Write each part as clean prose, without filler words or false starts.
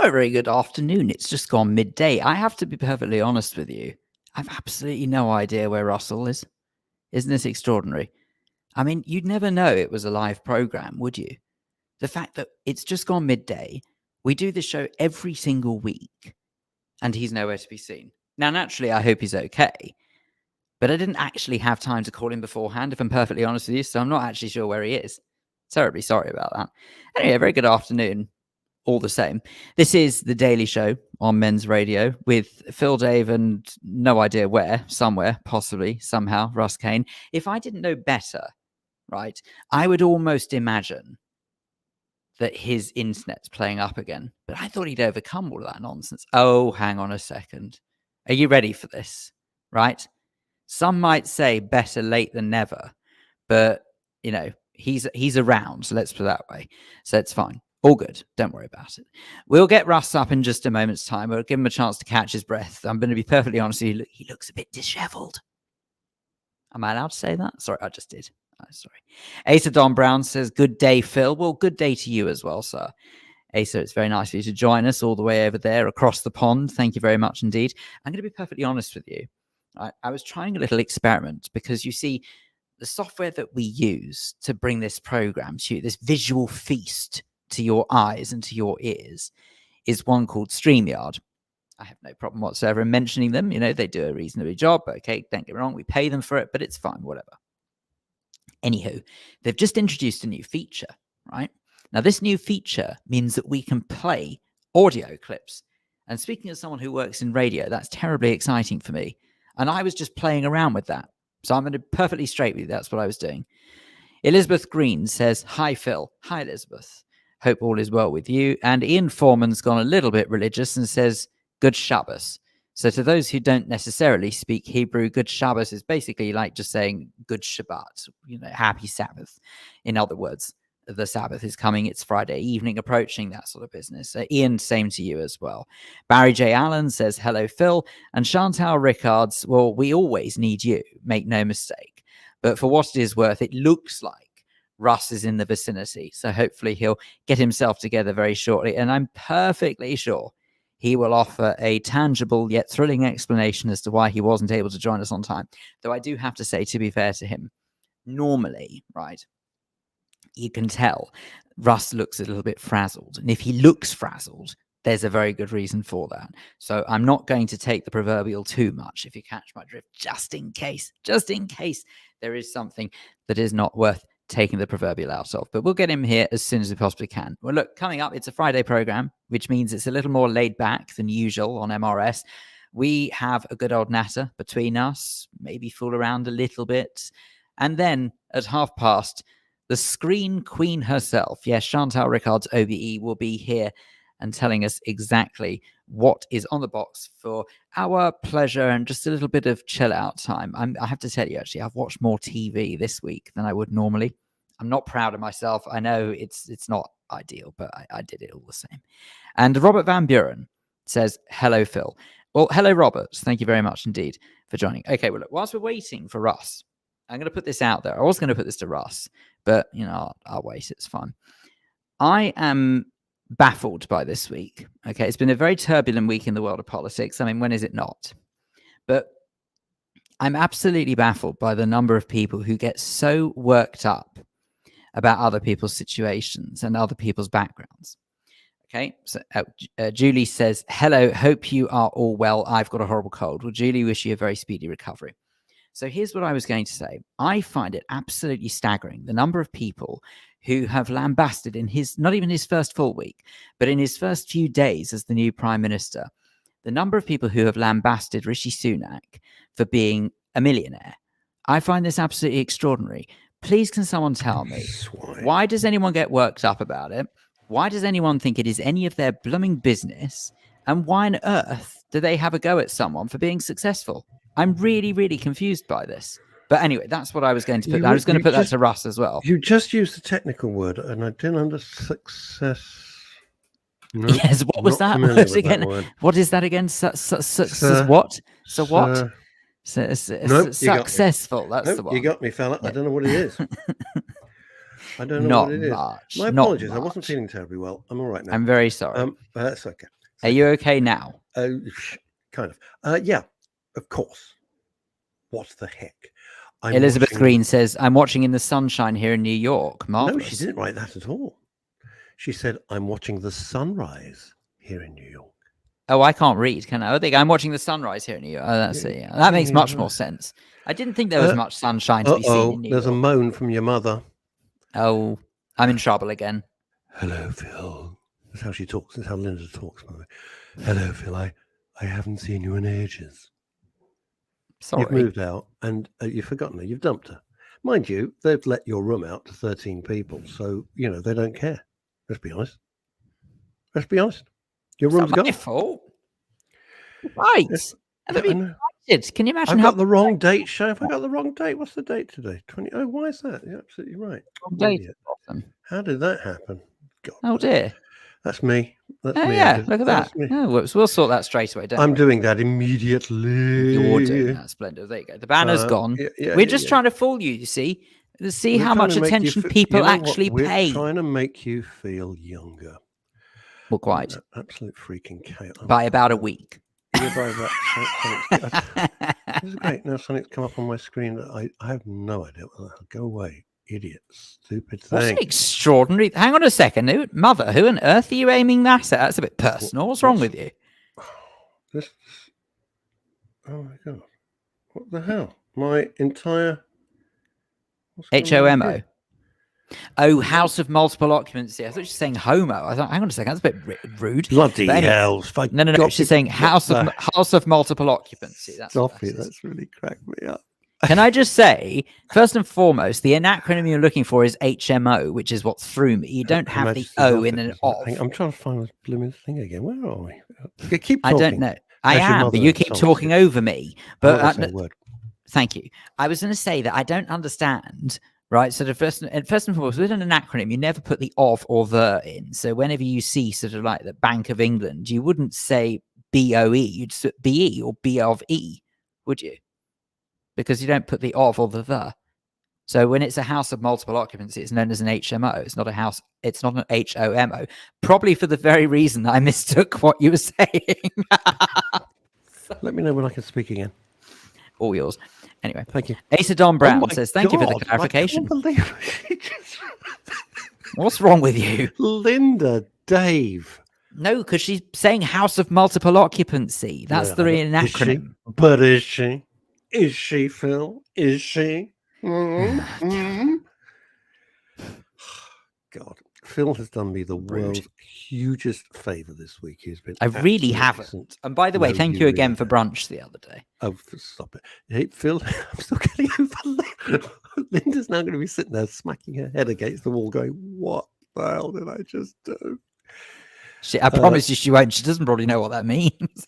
A very good afternoon. It's just gone midday. I have to be perfectly honest with you. I've absolutely no idea where Russell is. Isn't this extraordinary? I mean, you'd never know it was a live program, would you? The fact that it's just gone midday, we do this show every single week, and he's nowhere to be seen. Now, naturally, I hope he's okay, but I didn't actually have time to call him beforehand, if I'm perfectly honest with you, so I'm not actually sure where he is. Terribly sorry about that. Anyway, a very good afternoon. All the same, this is The Daily Show on Men's Radio with Phil Dave and no idea where, somewhere, possibly, somehow, Russ Kane. If I didn't know better, right, I would almost imagine that his internet's playing up again. But I thought he'd overcome all of that nonsense. Oh, hang on a second. Are you ready for this? Right? Some might say better late than never, but, you know, he's around, so let's put it that way. So it's fine. All good. Don't worry about it. We'll get Russ up in just a moment's time. We'll give him a chance to catch his breath. I'm going to be perfectly honest with you. He looks a bit disheveled. Am I allowed to say that? Sorry, I just did. Oh, sorry. Asa Don Brown says, good day, Phil. Well, good day to you as well, sir. Asa, it's very nice for you to join us all the way over there across the pond. Thank you very much indeed. I'm going to be perfectly honest with you. I was trying a little experiment because, you see, the software that we use to bring this program to you, this visual feast to your eyes and to your ears, is one called StreamYard. I have no problem whatsoever in mentioning them. You know, they do a reasonable job. Okay, don't get me wrong. We pay them for it, but it's fine, whatever. Anywho, they've just introduced a new feature, right? Now, this new feature means that we can play audio clips. And speaking as someone who works in radio, that's terribly exciting for me. And I was just playing around with that. So I'm going to be perfectly straight with you. That's what I was doing. Elizabeth Green says, hi, Phil. Hi, Elizabeth. Hope all is well with you. And Ian Foreman's gone a little bit religious and says, good Shabbos. So to those who don't necessarily speak Hebrew, good Shabbos is basically like just saying good Shabbat, you know, happy Sabbath. In other words, the Sabbath is coming. It's Friday evening approaching, that sort of business. Ian, same to you as well. Barry J. Allen says, hello, Phil. And Chantal Rickards, well, we always need you. Make no mistake. But for what it is worth, it looks like Russ is in the vicinity, so hopefully he'll get himself together very shortly, and I'm perfectly sure he will offer a tangible yet thrilling explanation as to why he wasn't able to join us on time. Though I do have to say, to be fair to him, normally, right, you can tell Russ looks a little bit frazzled, and if he looks frazzled, there's a very good reason for that. So I'm not going to take the proverbial too much, if you catch my drift, just in case there is something that is not worth taking the proverbial out of. But we'll get him here as soon as we possibly can. Well, look, coming up, it's a Friday program, which means it's a little more laid back than usual on MRS. We have a good old natter between us, maybe fool around a little bit. And then at past, the screen queen herself, yes, Chantal Rickards OBE, will be here and telling us exactly what is on the box for our pleasure and just a little bit of chill out time. I have to tell you, actually, I've watched more TV this week than I would normally. I'm not proud of myself. I know it's not ideal, but I did it all the same. And Robert Van Buren says, hello, Phil. Well, hello, Robert. Thank you very much indeed for joining. Okay, well, look, whilst we're waiting for Russ, I'm going to put this out there. I was going to put this to Russ, but, you know, I'll wait. It's fine. I am baffled by this week. Okay, it's been a very turbulent week in the world of politics. I mean, when is it not? But I'm absolutely baffled by the number of people who get so worked up about other people's situations and other people's backgrounds. Okay, so Julie says, hello, hope you are all well. I've got a horrible cold. Well, Julie, wish you a very speedy recovery. So here's what I was going to say. I find it absolutely staggering, the number of people who have lambasted in his, not even his first full week, but in his first few days as the new prime minister, the number of people who have lambasted Rishi Sunak for being a millionaire. I find this absolutely extraordinary. Please, can someone tell me, why does anyone get worked up about it? Why does anyone think it is any of their blooming business? And why on earth do they have a go at someone for being successful? I'm really, really confused by this. But anyway, that's what I was going to put. I was going to put that to Russ as well. You just used the technical word, and I didn't understand success. No, yes, what was that word again? What is that again? What? So what? Successful. That's the one. You got me, fella. I don't know what it is. I don't know Not what it is. much. My not apologies. I wasn't much. feeling terribly well. I'm all right now. I'm very sorry. That's okay. Are you okay now? Kind of. Yeah, of course. What the heck? Elizabeth Green says, I'm watching in the sunshine here in New York. Marvelous. No, she didn't write that at all. She said, I'm watching the sunrise here in New York. Oh, I can't read, can I? I think I'm watching the sunrise here in New York. Oh, that's it. Yeah. That makes much more sense. I didn't think there was much sunshine to be seen in New York. There's a moan from your mother. Oh, I'm in trouble again. Hello, Phil. That's how she talks. That's how Linda talks, by the way. Hello, Phil. I haven't seen you in ages. Sorry. You've moved out and you've forgotten her. You've dumped her. Mind you, they've let your room out to 13 people. So, they don't care. Let's be honest. Your room's gone. It's not my fault. Right. Can you imagine I've got the wrong date, Shay. Have I got the wrong date? What's the date today? 20. Oh, why is that? You're absolutely right. How did that happen? God, oh, dear. That's me. That's me. Yeah, look at that. Oh, whoops. We'll sort that straight away. I'm doing that immediately. You're doing that. Splendid. There you go. The banner's gone. We're just trying to fool you, you see. To see how much attention people actually pay. We're trying to make you feel younger. Well, quite. Absolute freaking chaos. By about a week. This is great. Now something's come up on my screen that I have no idea what the hell. Go away, idiot, stupid thing. What's extraordinary? Hang on a second. Mother, who on earth are you aiming that at? That's a bit personal. What's wrong with you? Oh my God. What the hell? My entire... HOMO. Oh, house of multiple occupancy. I thought she was saying homo. I thought, hang on a second, that's a bit rude. Bloody hell. No. She's saying house of multiple occupancy. Stop it. That's really cracked me up. Can I just say, first and foremost, the acronym you're looking for is HMO, which is what threw me. You don't have the O in an of. I'm trying to find the blooming thing again. Where are we? Keep talking. I don't know. I am, but you keep talking over me. But thank you. I was going to say that I don't understand. Right, so first and foremost, within an acronym, you never put the of or the in. So whenever you see sort of like the Bank of England, you wouldn't say BOE, you'd say BE or B of E, would you? Because you don't put the of or the. So when it's a house of multiple occupancy, it's known as an HMO. It's not a house. It's not an HOMO. Probably for the very reason that I mistook what you were saying. Let me know when I can speak again. All yours. Anyway, thank you. Asa Don Brown says, thank you for the clarification. I can't believe What's wrong with you? Linda, Dave. No, because she's saying house of multiple occupancy. That's the acronym. But is she? Is she, Phil? Is she? Mm-hmm. God. Phil has done me the world's hugest favor this week. He's been. I really haven't. And by the way, thank you again for brunch the other day. Oh, stop it. Hey, Phil, I'm still getting over Linda's now going to be sitting there smacking her head against the wall going, what the hell did I just do? I promise you she won't. She doesn't probably know what that means.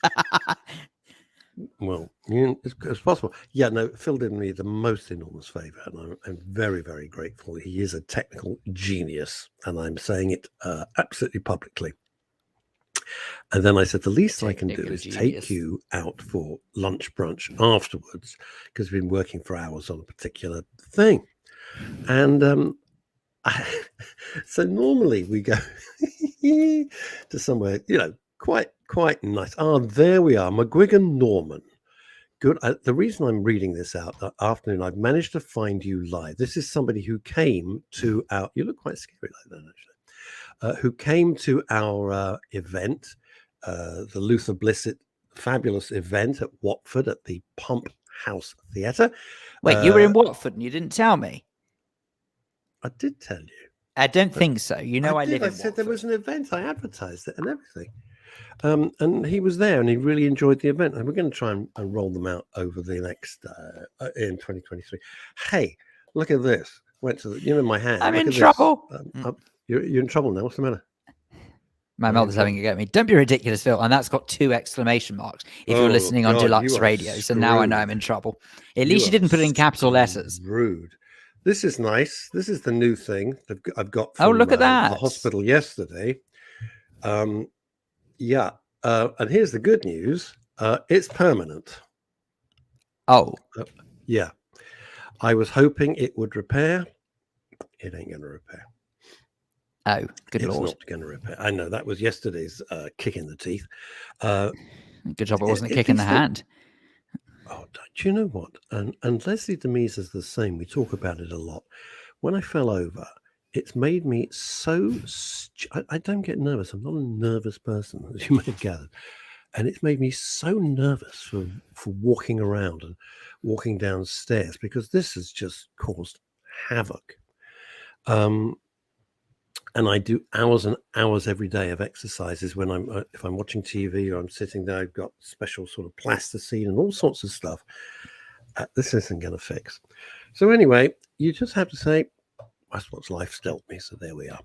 Well, it's possible. Yeah, no, Phil did me the most enormous favor, and I'm very, very grateful. He is a technical genius, and I'm saying it absolutely publicly. And then I said, the least I can do is take you out for lunch brunch afterwards, because we've been working for hours on a particular thing. And so normally we go to somewhere, quite nice. There we are, McGuigan Norman. Good. The reason I'm reading this out that afternoon, I've managed to find you live. This is somebody who came to our. You look quite scary like that, actually. Who came to our event, the Luther Blissett fabulous event at Watford at the Pump House Theatre. Wait, you were in Watford and you didn't tell me? I did tell you. I don't think so. I live in Watford. I said there was an event. I advertised it and everything. And he was there and he really enjoyed the event. And we're going to try and roll them out over the next, in 2023. Hey, look at this. Went to my hand. I'm in trouble. You're in trouble now. What's the matter? My mother's having a go at me. Don't be ridiculous, Phil. And that's got 2 exclamation marks if you're listening on Deluxe Radio. So now I know I'm in trouble. At least you didn't put it in capital letters. Rude. This is nice. This is the new thing that I've got from look at that. The hospital yesterday. Yeah. And here's the good news. It's permanent. Oh. Yeah. I was hoping it would repair. it ain't going to repair. Oh, good It's Lord. not going to repair. I know that was yesterday's kick in the teeth. Good job it wasn't a kick in the hand. Oh, do you know what? And Leslie Demise is the same. We talk about it a lot. When I fell over, it's made me so... I don't get nervous. I'm not a nervous person, as you may have gathered. And it's made me so nervous for walking around and walking downstairs, because this has just caused havoc. And I do hours and hours every day of exercises when if I'm watching TV or I'm sitting there. I've got special sort of plasticine and all sorts of stuff. This isn't going to fix. So anyway, you just have to say, that's what life's dealt me. So there we are.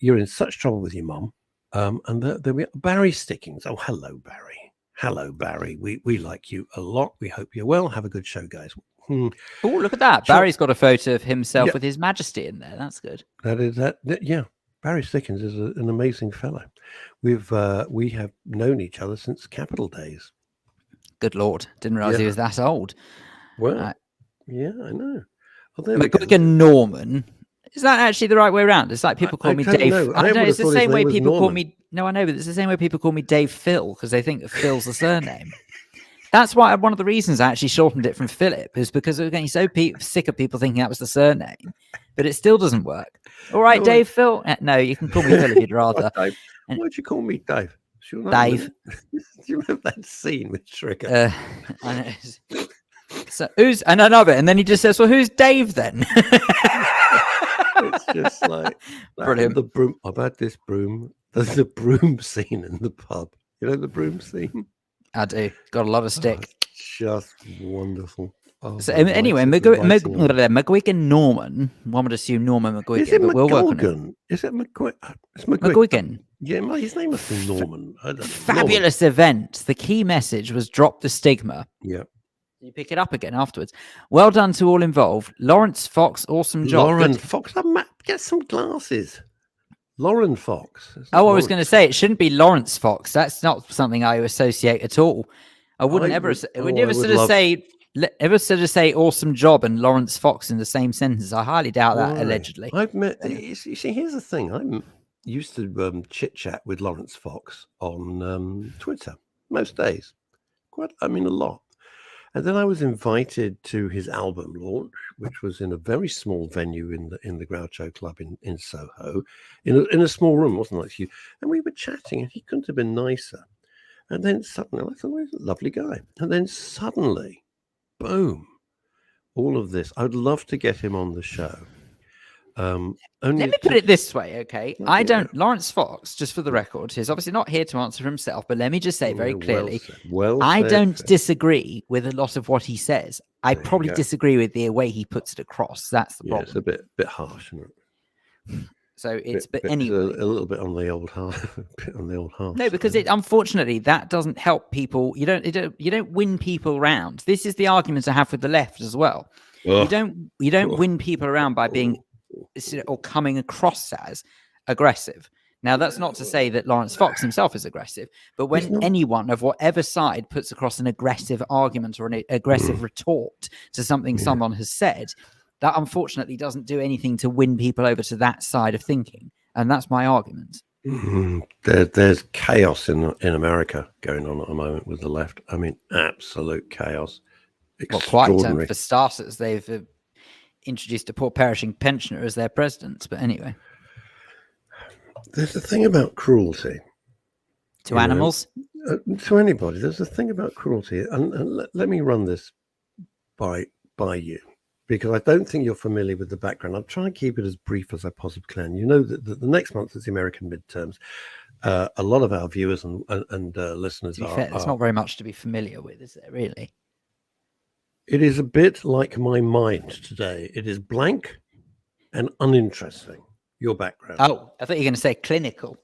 You're in such trouble with your mum. And there we are. Barry Stickings. Oh, hello, Barry. Hello, Barry. We like you a lot. We hope you're well. Have a good show, guys. Oh, look at that. Barry's got a photo of himself with His Majesty in there. That's good. Yeah. Barry Stickings is an amazing fellow. We have known each other since Capital days. Good Lord. Didn't realise he was that old. Well, yeah, I know. Well, McGuigan Norman. Is that actually the right way around? It's like people call me Dave. I know it's the same way people call me. No, I know, but it's the same way people call me Dave Phil, because they think that Phil's the surname. That's why one of the reasons I actually shortened it from Philip is because I was getting so sick of people thinking that was the surname, but it still doesn't work. All right, no, Dave Phil. No, you can call me Phil if you'd rather. Why'd you call me Dave? Dave. Do you remember that scene with Trigger? I know. So who's and I love it, and then he just says, "Well, who's Dave then?" It's just like brilliant. The broom. I've had this broom. There's the broom scene in the pub. You know the broom scene. I do. Got a lot of stick. Just wonderful. Oh, so anyway, McGuigan Norman. One would assume Norman McGuigan. Is it but we'll work on it. Is it McGuigan? It's McGuigan. Yeah, his name must be Norman. Fabulous event. The key message was drop the stigma. Yeah. You pick it up again afterwards. Well done to all involved. Lawrence Fox, awesome job. Lauren Fox. Get some glasses. Lauren Fox. Oh, I was going to say it shouldn't be Lawrence Fox. That's not something I associate at all. I wouldn't ever say awesome job and Lawrence Fox in the same sentence. I highly doubt that. Allegedly, I've met. You see, here's the thing. I used to chit chat with Lawrence Fox on Twitter most days. A lot. And then I was invited to his album launch, which was in a very small venue in the Groucho Club in Soho, in a small room. It wasn't like you. And we were chatting, and he couldn't have been nicer. And then suddenly, I thought, well, he's a lovely guy. And then suddenly, boom, all of this. I would love to get him on the show. Let me put it this way, okay? Lawrence Fox, just for the record, is obviously not here to answer himself, but let me just say very clearly, I don't disagree with a lot of what he says. I probably disagree with the way he puts it across. That's the problem. It's a bit harsh, isn't it? So anyway, a little bit on the old harsh. No, because unfortunately that doesn't help people. You don't win people around. This is the argument I have with the left as well. You don't win people around by being or coming across as aggressive. Now, that's not to say that Lawrence Fox himself is aggressive, but when anyone of whatever side puts across an aggressive argument or an aggressive retort to something someone has said, that unfortunately doesn't do anything to win people over to that side of thinking. And that's my argument. There's chaos in America going on at the moment with the left. I mean, absolute chaos. Well, quite. For starters, they've introduced a poor perishing pensioner as their president. But anyway, there's a thing about cruelty to animals, to anybody. There's a thing about cruelty, and let me run this by you, because I don't think you're familiar with the background. I'll try and keep it as brief as I possibly can. You know that the next month is the American midterms. A lot of our viewers and listeners there's not very much to be familiar with, is there really? It is a bit like my mind today. It is blank and uninteresting. Your background. Oh, I thought you were going to say clinical,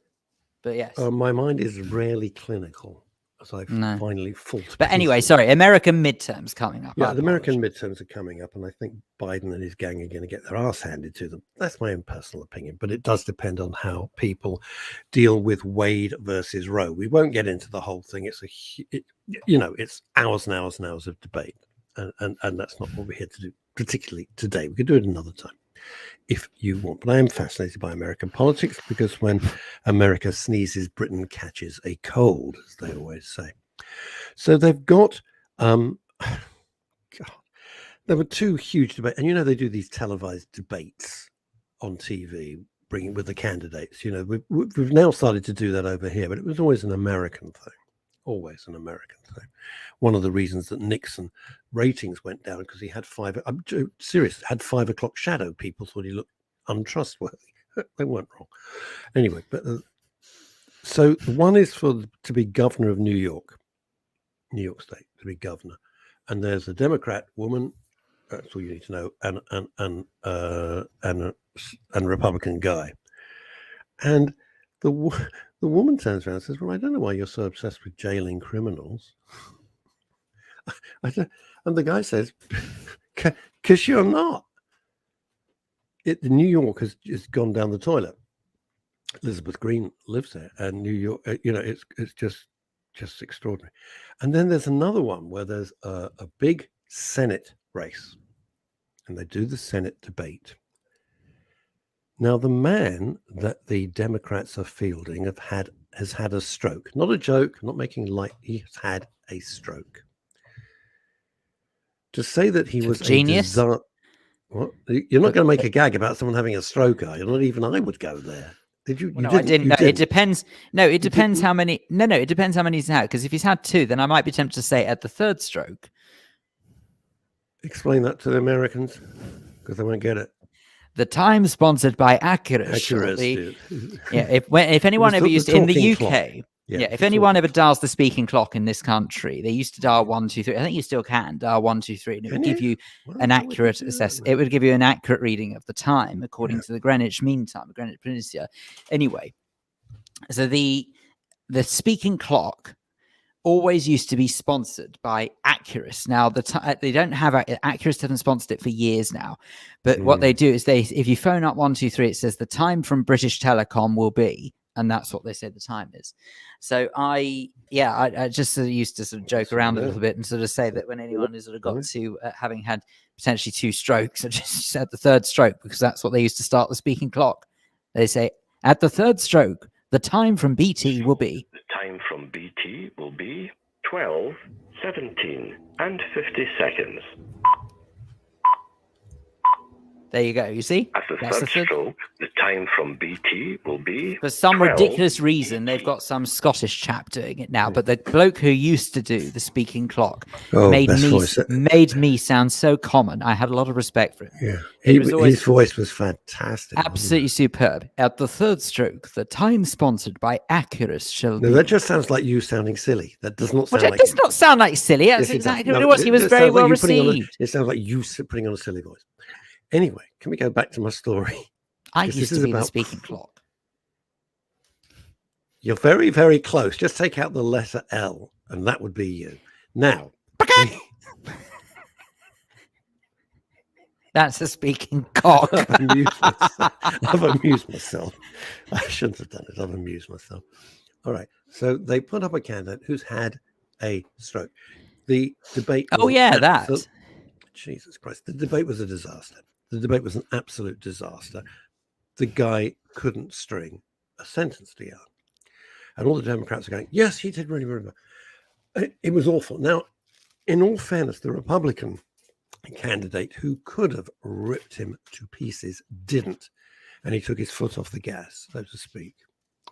but yes. My mind is rarely clinical, as I finally fall to But anyway, sorry, American midterms coming up. Yeah, the American midterms are coming up, and I think Biden and his gang are going to get their arse handed to them. That's my own personal opinion, but it does depend on how people deal with Wade versus Roe. We won't get into the whole thing. It's it's hours and hours of debate. And that's not what we're here to do, particularly today. We could do it another time. if you want. But I am fascinated by American politics because when America sneezes, Britain catches a cold, as they always say. So they've got, God, there were two huge debates. And, they do these televised debates on TV, bringing with the candidates. We've now started to do that over here, but it was always an American thing. Always an American thing. One of the reasons that Nixon ratings went down because he had I'm serious, had 5 o'clock shadow. People thought he looked untrustworthy. They weren't wrong. Anyway, but so one is to be governor of New York State, to be governor, and there's a Democrat woman. That's all you need to know, and a Republican guy, and the woman turns around and says, "Well, I don't know why you're so obsessed with jailing criminals." And the guy says, "Because you're not." New York has gone down the toilet. Elizabeth Green lives there, and New York, it's just extraordinary. And then there's another one where there's a big Senate race, and they do the Senate debate. Now, the man that the Democrats are fielding has had a stroke. Not a joke, not making light. He has had a stroke. To say that he was genius. What? You're not going to make a gag about someone having a stroke, are you? Not even I would go there. Did you? Well, no, I didn't. No, it depends. No, it depends how many. No, it depends how many he's had. Because if he's had 2, then I might be tempted to say at the 3rd stroke. Explain that to the Americans, because they won't get it. The time sponsored by Accurus. Yeah, if anyone ever used in the UK, if anyone ever dials the speaking clock in this country, they used to dial 1, 2, 3. I think you still can dial 1, 2, 3, and it would give you an accurate assessment. It would give you an accurate reading of the time according to the Greenwich Mean Time, Greenwich Peninsula. Anyway, so the speaking clock always used to be sponsored by Accurus. Now they don't have Accurus haven't sponsored it for years now, but what they do is if you phone up 1, 2, 3, it says the time from British Telecom will be, and that's what they say the time is. So I just sort of used to sort of joke around a little bit and sort of say that when anyone has sort of got to having had potentially 2 strokes, I just said the 3rd stroke, because that's what they used to start the speaking clock. They say at the 3rd stroke, the time from BT will be. The time from BT will be 12, 17, and 50 seconds. There you go. You see? At the third stroke, the time from BT will be. For some ridiculous reason, they've got some Scottish chap doing it now. But the bloke who used to do the speaking clock made me sound so common. I had a lot of respect for him. Yeah, his voice was fantastic. Absolutely superb. At the 3rd stroke, the time sponsored by Accurus shall be. No, that just sounds like you sounding silly. That does not sound like. It does not sound like silly. That's exactly what it was. He was very well received. It sounds like you putting on a silly voice. Anyway, can we go back to my story? I used to be the speaking clock. You're very, very close. Just take out the letter L, and that would be you. Now. That's a speaking cock. I've amused myself. I shouldn't have done it. I've amused myself. All right. So they put up a candidate who's had a stroke. The debate. Jesus Christ. The debate was a disaster. The debate was an absolute disaster. The guy couldn't string a sentence together. And all the Democrats are going, yes, he did really, really well. It was awful. Now, in all fairness, the Republican candidate who could have ripped him to pieces didn't. And he took his foot off the gas, so to speak.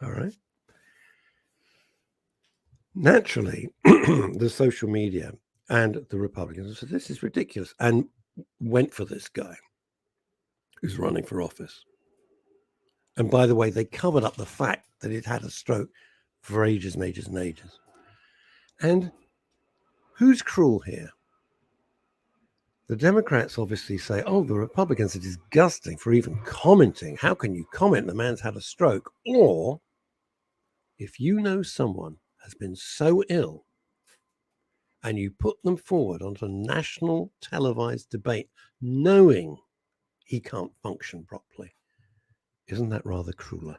All right. Naturally, the social media and the Republicans said, this is ridiculous, and went for this guy who's running for office. And by the way, they covered up the fact that he'd had a stroke for ages and ages and ages. And who's cruel here? The Democrats obviously say, oh, the Republicans are disgusting for even commenting. How can you comment the man's had a stroke? Or if you know someone has been so ill and you put them forward onto a national televised debate knowing he can't function properly, isn't that rather crueler?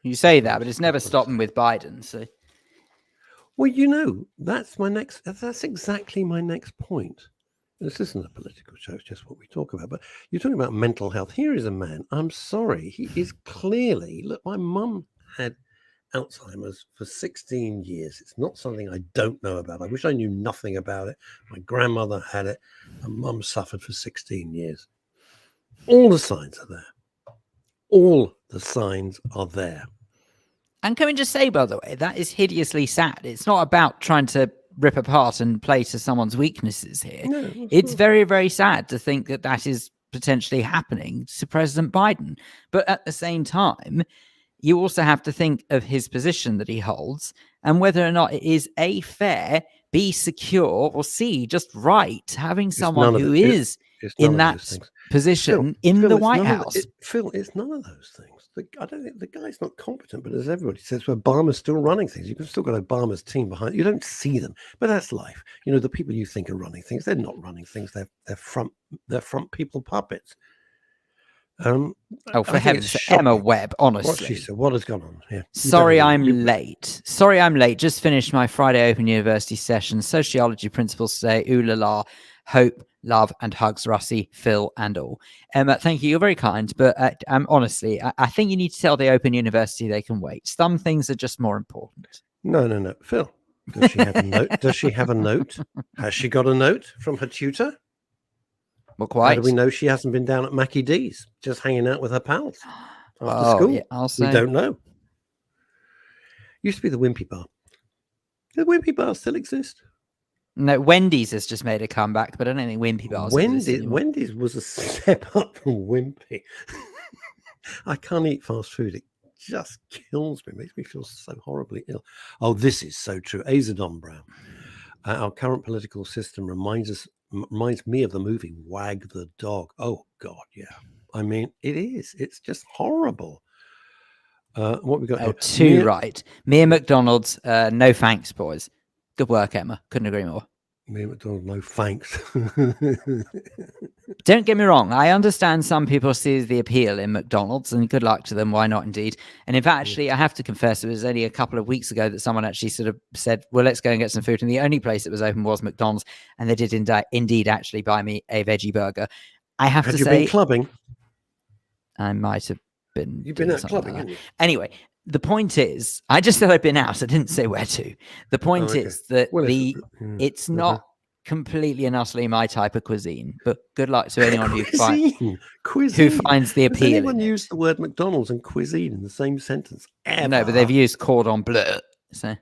You say that, but it's never stopped them with Biden. So, well, that's exactly my next point. This isn't a political show, it's just what we talk about. But you're talking about mental health. Here is a man, I'm sorry, he is clearly, look, my mum had Alzheimer's for 16 years. It's not something I don't know about. I wish I knew nothing about it. My grandmother had it, and mum suffered for 16 years. All the signs are there. All the signs are there. And can we just say, by the way, that is hideously sad. It's not about trying to rip apart and play to someone's weaknesses here. No, it's very, very sad to think that that is potentially happening to President Biden. But at the same time, you also have to think of his position that he holds and whether or not it is A, fair, B, secure, or C, just right, having someone who is in that position in the White House. Phil, it's none of those things. I don't think the guy's not competent, but as everybody says, Obama's still running things. You've still got Obama's team behind. You don't see them, but that's life. You know, the people you think are running things, they're not running things. They're front people puppets. For heaven's sake, Emma Webb, honestly. What she said, what has gone on here? Sorry, I'm late. Just finished my Friday Open University session. Sociology principles today. Ooh la la. Hope, love, and hugs, Russie, Phil, and all. Emma, thank you. You're very kind. But honestly, I think you need to tell the Open University they can wait. Some things are just more important. No. Phil, does she have a note? Does she have a note? Has she got a note from her tutor? Well, quite. How do we know she hasn't been down at Mackie D's just hanging out with her pals after school? Yeah, I'll say. We don't know. Used to be the Wimpy Bar. Does the Wimpy Bar still exist? No, Wendy's has just made a comeback, but I don't think Wimpy Bars. Wendy's was a step up from Wimpy. I can't eat fast food. It just kills me. It makes me feel so horribly ill. Oh, this is so true. Azadon Brown. Our current political system reminds me of the movie Wag the Dog. Oh, God, yeah. I mean, it is. It's just horrible. What we got here? Too right. Mia McDonald's, no thanks, boys. Good work, Emma. Couldn't agree more. Mia McDonald, no thanks. Don't get me wrong. I understand some people see the appeal in McDonald's, and good luck to them. Why not, indeed? And if actually, I have to confess, it was only a couple of weeks ago that someone actually sort of said, well, let's go and get some food. And the only place that was open was McDonald's. And they did indeed actually buy me a veggie burger. I have to say... Have you been clubbing? I might have been. You've been out clubbing, haven't you? Anyway, the point is, I just said I'd been out. I didn't say where to. The point is that it's not completely and utterly my type of cuisine, but good luck to anyone who finds the appeal. Has anyone used the word McDonald's and cuisine in the same sentence ever? No, but they've used cordon bleu. So.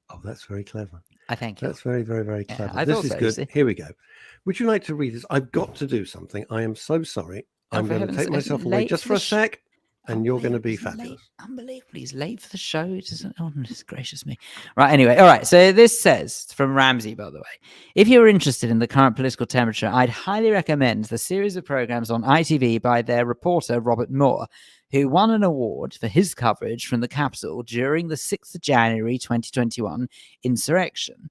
Oh, that's very clever. I thank you. That's very, very, very clever. Yeah, this is good. Here we go. Would you like to read this? I've got to do something. I am so sorry. I'm going to take myself away just for a sec. And you're going to be fabulous. Unbelievable. He's late for the show. Oh, gracious me. Right. Anyway. All right. So this says from Ramsey, by the way, if you're interested in the current political temperature, I'd highly recommend the series of programs on ITV by their reporter, Robert Moore, who won an award for his coverage from the Capitol during the 6th of January 2021 insurrection.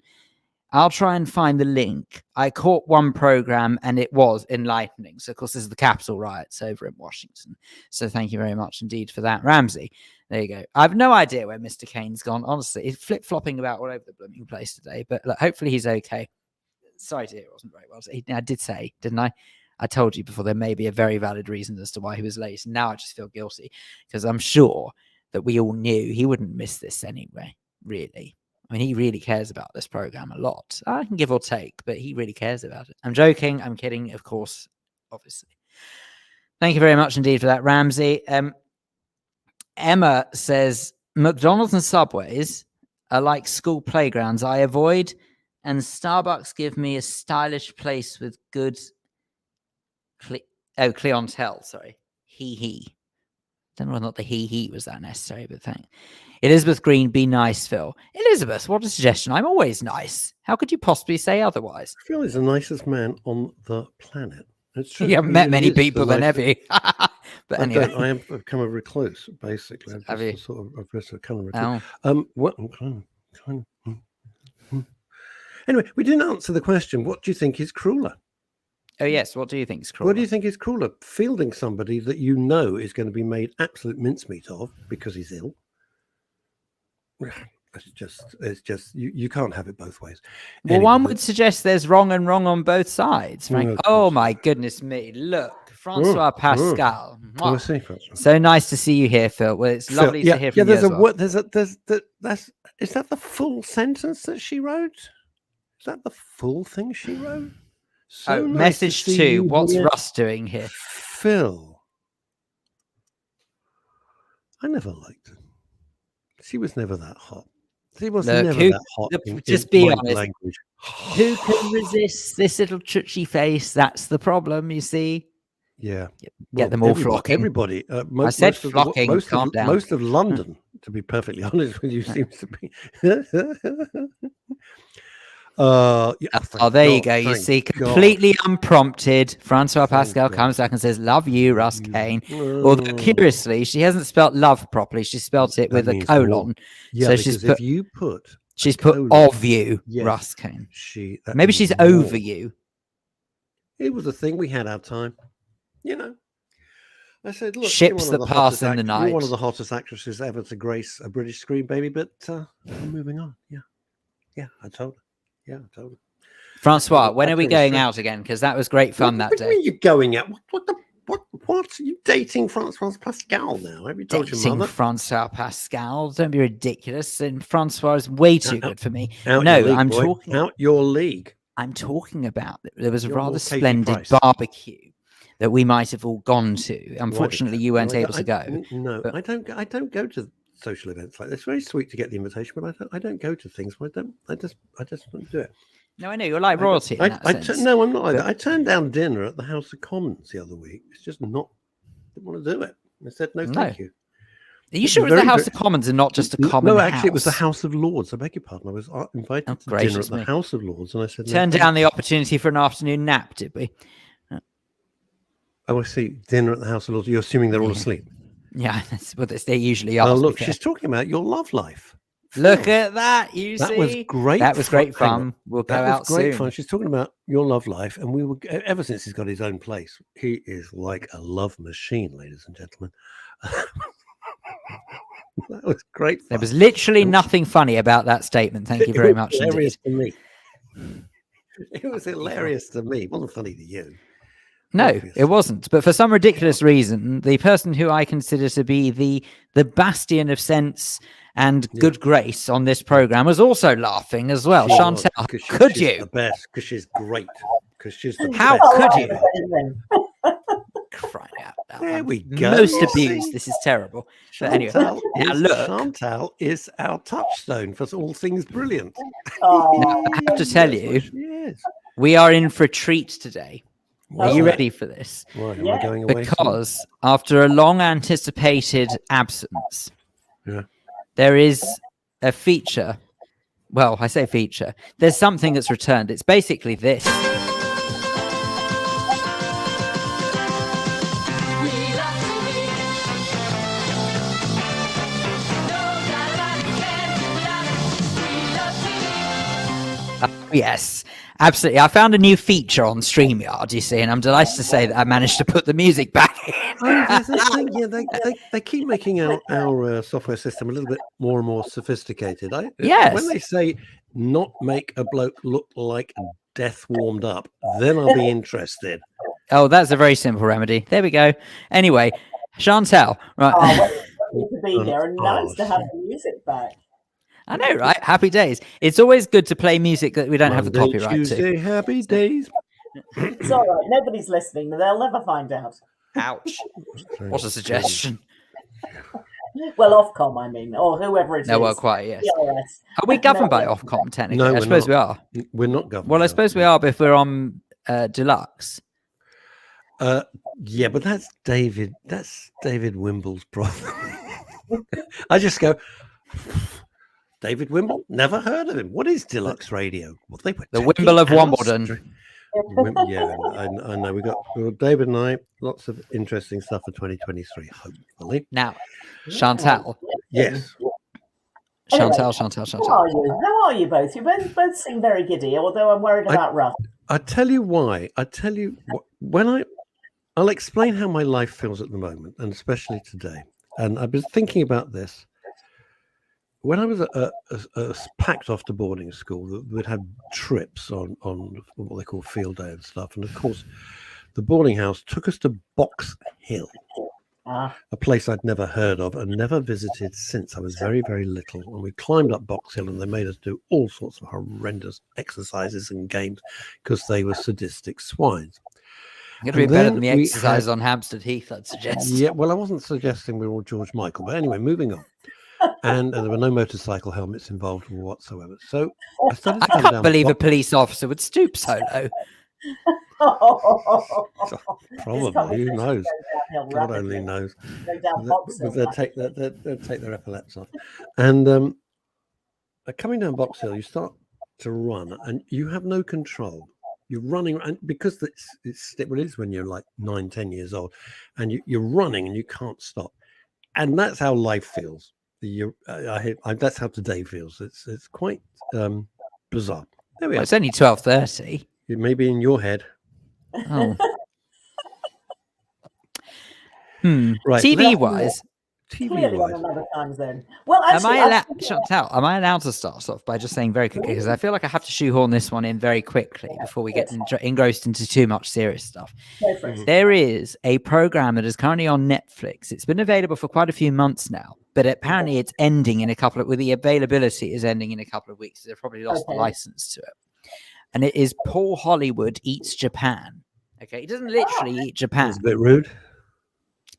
I'll try and find the link. I caught one program and it was enlightening. So, of course, this is the Capitol riots over in Washington. So thank you very much indeed for that, Ramsey. There you go. I have no idea where Mr. Kane's gone. Honestly, he's flip-flopping about all over the blooming place today. But look, hopefully he's okay. Sorry to hear it wasn't very well. I did say, didn't I? I told you before there may be a very valid reason as to why he was late. And now I just feel guilty because I'm sure that we all knew he wouldn't miss this anyway, really. I mean, he really cares about this program a lot. I can give or take, but he really cares about it. I'm joking. I'm kidding, of course, obviously. Thank you very much indeed for that, Ramsey. Emma says, McDonald's and Subways are like school playgrounds I avoid, and Starbucks give me a stylish place with good clientele. Sorry. He. Don't know whether or not the he was that necessary, but thanks. Elizabeth Green, be nice, Phil. Elizabeth, what a suggestion. I'm always nice. How could you possibly say otherwise? Phil is the nicest man on the planet. It's true. You haven't met many people then, have you? But anyway. I have become a recluse, basically. Have you? I've just kind of recluse. Anyway, we didn't answer the question. What do you think is crueler? Oh, yes. What do you think is crueler? What do you think is crueler? Fielding somebody that you know is going to be made absolute mincemeat of because he's ill, It's just you can't have it both ways. Well, Anyway, one would suggest there's wrong and wrong on both sides, Frank. of Oh course. my goodness me! Look, Francois Pascal. Oh, I Mwah. see, Francois. So nice to see you here, Phil. Well, it's Phil, lovely to hear from you there's as a well. word. Is that the full sentence that she wrote? Is that the full thing she wrote? So Oh, nice message to see 2. you What's here. Russ doing here? Phil. I never liked her. She was never that hot. She was Look, never who- that hot. just be my honest. language. Who can resist this little chuchy face? That's the problem, you see. Yeah. Get them all everybody, flocking. Everybody. I said flocking, calm down. Most of London, to be perfectly honest with you, seems to be. Yeah, Oh, there you God, go. You thank see, God. completely unprompted. Francois Thank Pascal God. comes back and says, "Love you, Russ Kane." Although Oh, curiously, she hasn't spelt love properly. She spelt it that with a means colon. more. Yeah, So because she's if put you put she's put colon, of you, yes, Russ Kane. that Maybe means she's more. over you. It was a thing. We had our time. You know. I said, look, Ships you're one of that the pass hottest in the You're one night. of the hottest actresses ever to grace a British screen, baby. But I'm moving on. Yeah, I told her. Yeah, I told her. Francois, told when her are we straight. going out again? Because that was great fun that What do you day. mean you're going out? What? Are you dating Francois Pascal now? Have you told your Dating mother? Francois Pascal. Don't be ridiculous. And Francois is way too good for me. Out No, your league, I'm boy. talking. Out your league. I'm talking about there was a You're rather more Katie splendid Price. barbecue that we might have all gone to. Unfortunately, you weren't able to go. No, but- I don't go to social events like this. It's very sweet to get the invitation, but I don't go to things. I just don't do it. No, I know you're like royalty in that sense. No, I'm not like But- that. I turned down dinner at the House of Commons the other week. It's just not. Didn't want to do it. I said no, thank you. Are you sure it was the House of Commons and not just a common No, house? actually, it was the House of Lords. I beg your pardon. I was invited to dinner gracious at the me. House of Lords, and I said Turned no, down the opportunity for an afternoon nap, did we? Oh, I see. Dinner at the House of Lords. You're assuming they're all asleep. Yeah, that's what they usually are. Oh, to be look, fair. she's talking about your love life. Look Phil, at that. You that see? was great. That was great Hang on. fun. We'll go That out was great soon. fun. She's talking about your love life, and we were ever since he's got his own place. He is like a love machine, ladies and gentlemen. That was great fun. There was literally nothing funny about that statement. Thank you very It was much hilarious indeed. to me. It was hilarious to me. It wasn't funny to you. No, Obviously. it wasn't. But for some ridiculous reason, the person who I consider to be the bastion of sense and good grace on this program was also laughing as well. She Chantal, was, 'cause could she's you? the best? Because she's great. Because she's the How best. could you? Then. Crying out loud. There I'm we go. Most You abused. see? This is terrible. But anyway, Chantal now is, look. Chantal is our touchstone for all things brilliant. Oh, I have to tell That's what you, she is. we are in for a treat today. Are What's you that? ready for this? Why am Yeah. I going away? Because after a long anticipated absence, Yeah. there is a feature. Well, I say feature. There's something that's returned. It's basically this. Yes, absolutely. I found a new feature on StreamYard, you see, and I'm delighted to say that I managed to put the music back in. Oh, there's this thing, yeah, they keep making our software system a little bit more and more sophisticated. Yes. When they say not make a bloke look like death warmed up, then I'll be interested. Oh, that's a very simple remedy. There we go. Anyway, Chantal, right? well, to be here and nice to have the music back. I know, right? Happy days. It's always good to play music that we don't have the Monday, copyright Tuesday, happy days. It's all right. Nobody's listening. They'll never find out. to. Ouch. What a suggestion. Well, Ofcom, I mean, or whoever it is. No, well, quite, yes. PRS. Are we governed by No. Ofcom, technically? No, I we're suppose not. we are. We're not governed. Well, I by suppose that. we are if we're on Deluxe. Yeah, but that's David. That's David Wimble's problem. I just go, David Wimble. Never heard of him. What is Deluxe Radio? Well, they were The taking Wimble of our Wimbledon. Yeah, I know. We got David and I. Lots of interesting stuff for 2023. Hopefully, Now, Chantal. yes. Chantal. How are you? How are you both? You both seem very giddy, although I'm worried about Russ. I tell you why. I tell you when I'll explain how my life feels at the moment, and especially today. And I've been thinking about this. when I was packed off to boarding school, we'd have trips on what they call field day and stuff. And of course, the boarding house took us to Box Hill, a place I'd never heard of and never visited since I was very, very little. And we climbed up Box Hill and they made us do all sorts of horrendous exercises and games because they were sadistic swines. It'd be better than the exercise on Hampstead Heath, I'd suggest. Yeah, well, I wasn't suggesting we were all George Michael, but anyway, moving on. And there were no motorcycle helmets involved whatsoever. So I started. I can't believe a police officer would stoop so low. Probably, who knows? God only knows. They'll take their epaulets off. And coming down Box Hill, you start to run, and you have no control. You're running, and because it's what it is when you're like 9, 10 years old, and you're running and you can't stop, and that's how life feels. That's how today feels. It's quite bizarre. There we are. It's only 12:30. It may be in your head. Oh. Right. TV wise. Clearly on another time zone. Well, actually, Chantal, am I allowed to start off by just saying very quickly, because I feel like I have to shoehorn this one in very quickly before we get engrossed into too much serious stuff. There is a program that is currently on Netflix. It's been available for quite a few months now, but apparently it's ending in the availability is ending in a couple of weeks. They've probably lost the license to it. And it is Paul Hollywood Eats Japan. Okay, he doesn't literally eat Japan. It's a bit rude.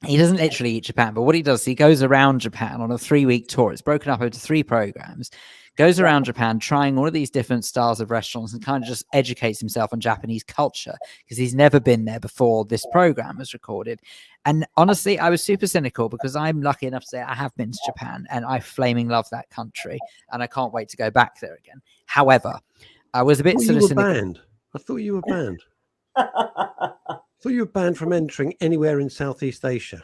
He doesn't literally eat Japan, but what he does, he goes around Japan on a 3-week tour. It's broken up into 3 programs. Goes around Japan, trying all of these different styles of restaurants and kind of just educates himself on Japanese culture because he's never been there before this program was recorded. And honestly, I was super cynical because I'm lucky enough to say I have been to Japan and I flaming love that country and I can't wait to go back there again. However, I was a bit cynical. I thought you were banned. I thought you were banned from entering anywhere in Southeast Asia.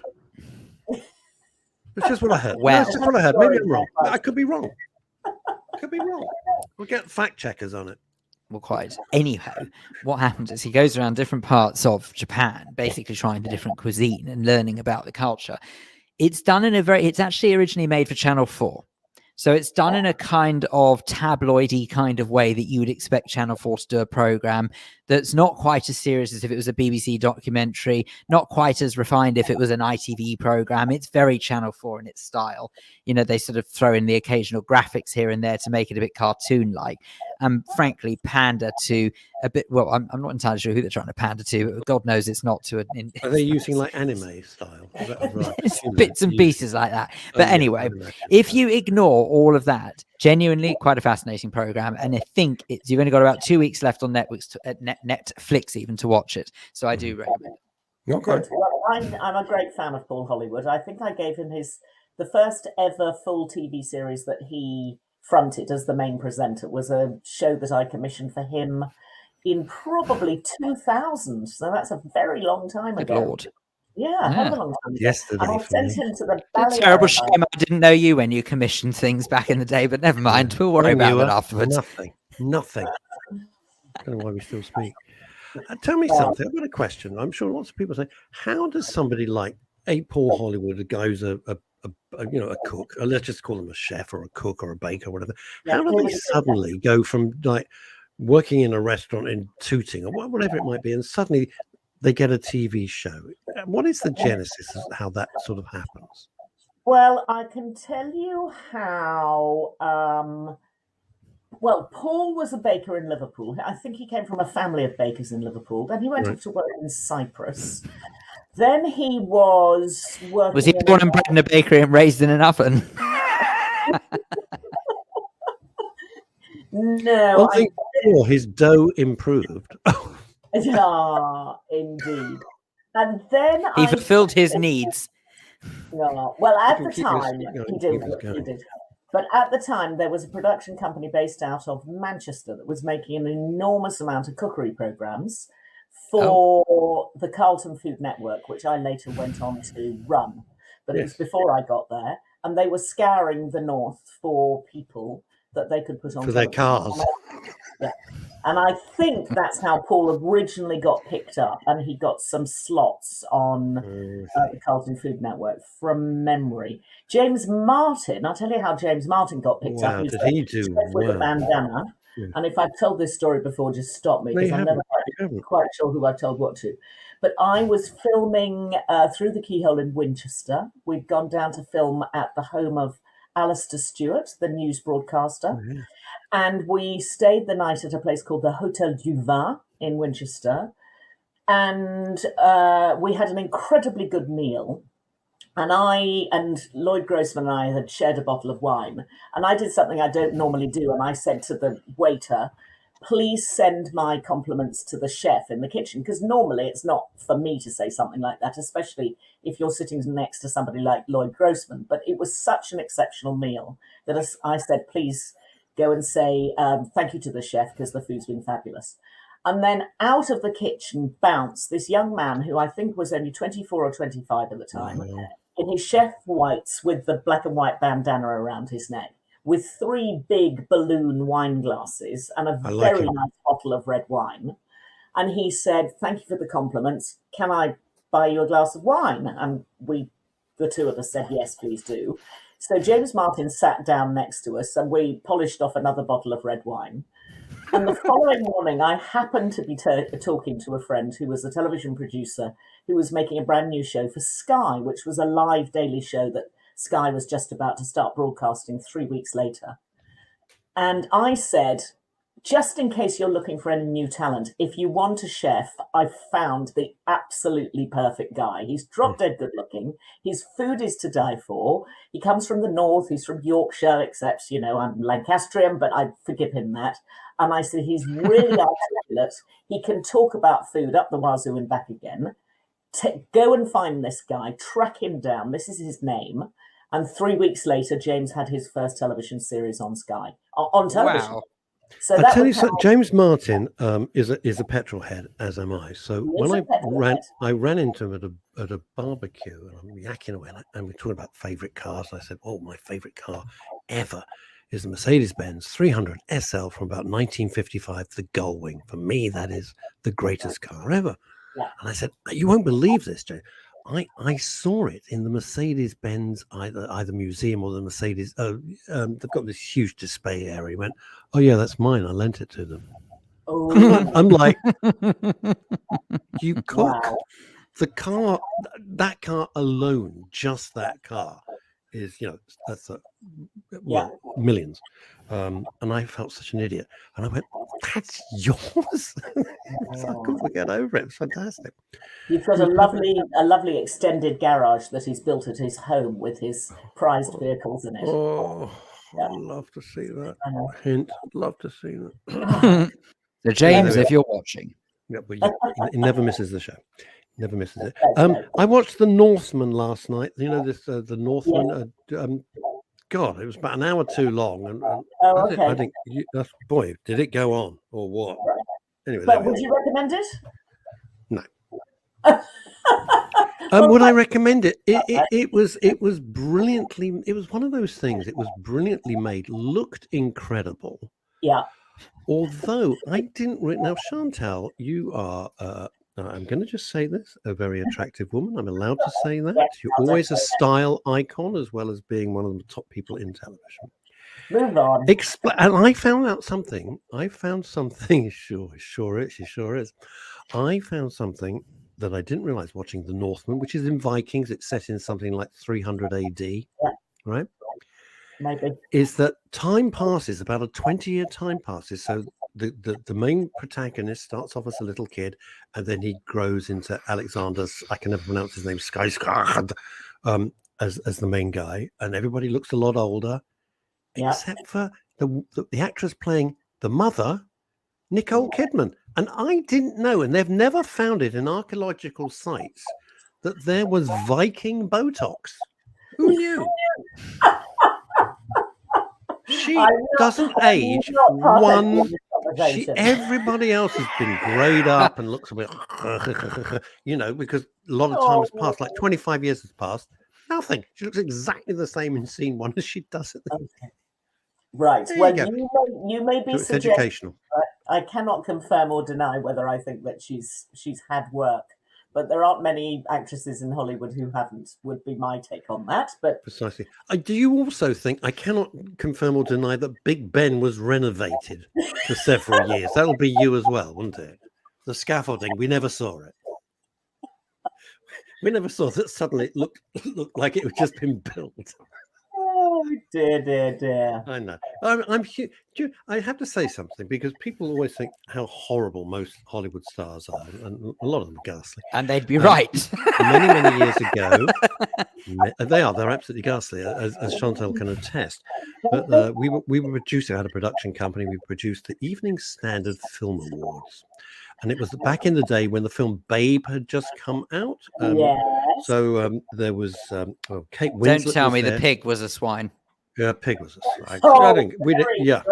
That's just what I heard. Well, that's just what I heard. Maybe I'm wrong. I could be wrong. We'll get fact checkers on it. Well, quite. Anyhow, what happens is he goes around different parts of Japan, basically trying the different cuisine and learning about the culture. It's done in it's actually originally made for Channel 4. So it's done in a kind of tabloidy kind of way that you would expect Channel 4 to do a program that's not quite as serious as if it was a BBC documentary, not quite as refined if it was an ITV program. It's very Channel 4 in its style. You know, they sort of throw in the occasional graphics here and there to make it a bit cartoon-like. And frankly, pander to a bit, well, I'm not entirely sure who they're trying to pander to, but God knows it's not to an... Are they using like anime style? It's bits and pieces like that. But anyway, if you ignore all of that, genuinely quite a fascinating program. And I think you've only got about 2 weeks left on Netflix even to watch it. So I do recommend it. Okay. Well, I'm a great fan of Paul Hollywood. I think I gave him the first ever full TV series that he fronted as the main presenter was a show that I commissioned for him in probably 2000. So that's a very long time ago. Good Lord. Yeah, a long time ago. Yesterday. And I sent him to the It's a terrible shame I didn't know you when you commissioned things back in the day, but never mind. We'll worry about that afterwards. Nothing. I don't know why we still speak. Tell me something. I've got a question. I'm sure lots of people say, how does somebody like a Paul Hollywood, a guy who's a cook, or let's just call him a chef or a cook or a baker or whatever, how do they suddenly go from like working in a restaurant in Tooting or whatever it might be, and suddenly they get a TV show? What is the genesis of how that sort of happens? Well, I can tell you how. Well, Paul was a baker in Liverpool. I think he came from a family of bakers in Liverpool. Then he went off to work in Cyprus. Then he was working. Was he born and bred in a bakery and raised in an oven? No. I think his dough improved. Yeah, indeed. And then he fulfilled his needs. Yeah. Well, at the time, he did. But at the time, there was a production company based out of Manchester that was making an enormous amount of cookery programs for the Carlton Food Network, which I later went on to run. But it was before I got there. And they were scouring the north for people that they could put on for their cars. Yeah. And I think that's how Paul originally got picked up, and he got some slots on the Carlton Food Network from memory. James Martin, I'll tell you how James Martin got picked up. Did he do with a bandana. And if I've told this story before, just stop me, because I'm never quite sure who I've told what to. But I was filming Through the Keyhole in Winchester. We'd gone down to film at the home of Alistair Stewart, the news broadcaster. Oh, yeah. And we stayed the night at a place called the Hotel du Vin in Winchester. And we had an incredibly good meal. And Lloyd Grossman and I had shared a bottle of wine. And I did something I don't normally do. And I said to the waiter, please send my compliments to the chef in the kitchen. Because normally it's not for me to say something like that, especially if you're sitting next to somebody like Lloyd Grossman. But it was such an exceptional meal that I said, please go and say thank you to the chef because the food's been fabulous. And then out of the kitchen bounced this young man who I think was only 24 or 25 at the time, in his chef whites with the black and white bandana around his neck, with 3 big balloon wine glasses and a very nice bottle of red wine. And he said, thank you for the compliments. Can I buy you a glass of wine? And the two of us said, yes, please do. So James Martin sat down next to us and we polished off another bottle of red wine. And the following morning, I happened to be talking to a friend who was a television producer who was making a brand new show for Sky, which was a live daily show that Sky was just about to start broadcasting 3 weeks later. And I said, just in case you're looking for any new talent, if you want a chef, I've found the absolutely perfect guy. He's drop dead good looking. His food is to die for. He comes from the north. He's from Yorkshire, except, I'm Lancastrian, but I forgive him that. And I said, he's really articulate. He can talk about food up the wazoo and back again. Go and find this guy, track him down. This is his name. And 3 weeks later, James had his first television series on Sky, on television. Wow. So I tell you something, James Martin is a petrol head, as am I. So when I ran into him at a barbecue, and I'm yakking away, and we're talking about favourite cars. And I said, "Oh, my favourite car ever is the Mercedes-Benz 300 SL from about 1955, the Gullwing. For me, that is the greatest car ever." Yeah. And I said, "You won't believe this, James. I saw it in the Mercedes-Benz either museum or the Mercedes. They've got this huge display area." He went, "Oh yeah, that's mine. I lent it to them." Oh. I'm like, "You cook." Wow. The car, that car alone, just that car, is that's millions. And I felt such an idiot, and I went, "That's yours." So I couldn't get over it. It's fantastic. You've got a lovely extended garage that he's built at his home with his prized vehicles in it. Oh, I'd love to see that. Hint, love to see that. So James, if you're watching, he never misses the show. Never misses it. I watched The Northman last night. The Northman. God, it was about an hour too long, and I think boy, did it go on or what? Right. Anyway, but would you recommend it? No. Would I recommend it? It was brilliantly. It was one of those things. It was brilliantly made. Looked incredible. Yeah. Although I didn't. Now, Chantal, you are. I'm going to just say this: a very attractive woman. I'm allowed to say that. You're always a style icon, as well as being one of the top people in television. Move on. And I found out something. Sure is. I found something that I didn't realize watching The Northman, which is in Vikings. It's set in something like 300 AD, right? Maybe. Is that time passes, about a 20-year time passes. So the main protagonist starts off as a little kid, and then he grows into Alexander, I can never pronounce his name, Skarsgård, as the main guy, and everybody looks a lot older, except for the actress playing the mother, Nicole Kidman. And I didn't know, and they've never found it in archaeological sites, that there was Viking Botox. Who knew? She doesn't age one. Everybody else has been grayed up and looks a bit, because a lot of time has passed. Like 25 years has passed. Nothing. She looks exactly the same in scene one as she does it. Right. Well, you may be it's educational. I cannot confirm or deny whether I think that she's had work, but there aren't many actresses in Hollywood who haven't, would be my take on that. But precisely. Do you also think, I cannot confirm or deny, that Big Ben was renovated for several years? That'll be you as well, wouldn't it? The scaffolding, we never saw it. We never saw that suddenly it looked like it had just been built. oh dear. I know. I have to say something, because people always think how horrible most Hollywood stars are, and a lot of them are ghastly. And they'd be right. Many years ago, they're absolutely ghastly, as Chantal can attest. But we were producing, I had a production company. We produced the Evening Standard Film Awards. And it was back in the day when the film Babe had just come out. Yes. So there was Kate Winslet. Don't tell me there. the pig was a swine. Yeah, pig was a swine. Yeah.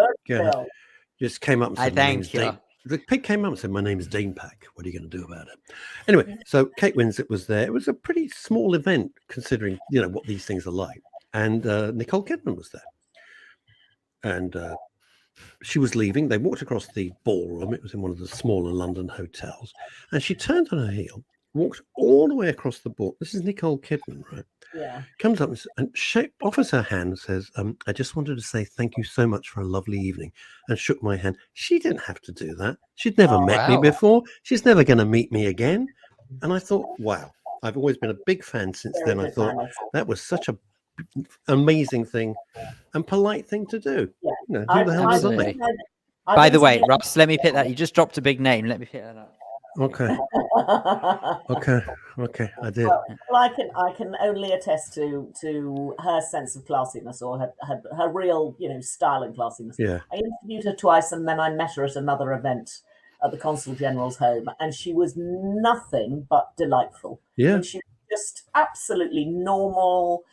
Just came up and said, I thank you. The pig came up and said, "My name's Dean Pack. What are you going to do about it?" Anyway, so Kate Winslet was there. It was a pretty small event considering, what these things are like. And Nicole Kidman was there. And she was leaving. They walked across the ballroom. It was in one of the smaller London hotels. And she turned on her heel, walked all the way across the ball. This is Nicole Kidman, right? Yeah. Comes up and offers her hand and says, I just wanted to say thank you so much for a lovely evening, and shook my hand. She didn't have to do that. She'd never met me before. She's never going to meet me again. And I thought, wow, I've always been a big fan since then. I thought that was such a amazing thing and polite thing to do. Yeah. Who the hell was I? By the way, Russ, let me pick that. You just dropped a big name. Let me pick that up. Okay, I did. Well, I can only attest to her sense of classiness, or her real, style and classiness. Yeah. I interviewed her twice, and then I met her at another event at the Consul General's home, and she was nothing but delightful. Yeah. And she was just absolutely normal,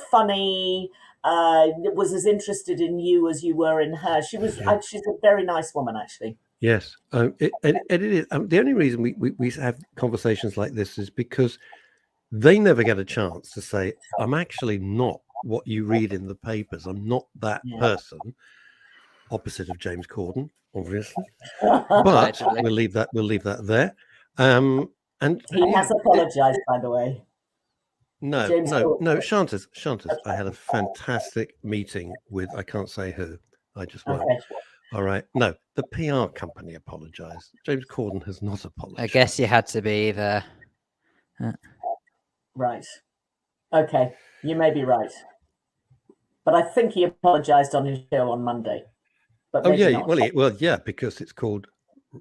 funny, was as interested in you as you were in her. She's a very nice woman, actually. Yes, it is. The only reason we have conversations like this is because they never get a chance to say, I'm actually not what you read in the papers. I'm not that person, opposite of James Corden, obviously. But we'll leave that there. And he has apologized, by the way. No, Shantas. I had a fantastic meeting with, I can't say who. I just won't. Okay. All right. No, the PR company apologized. James Corden has not apologized. I guess you had to be there. Right. Okay. You may be right. But I think he apologized on his show on Monday. But yeah, because it's called,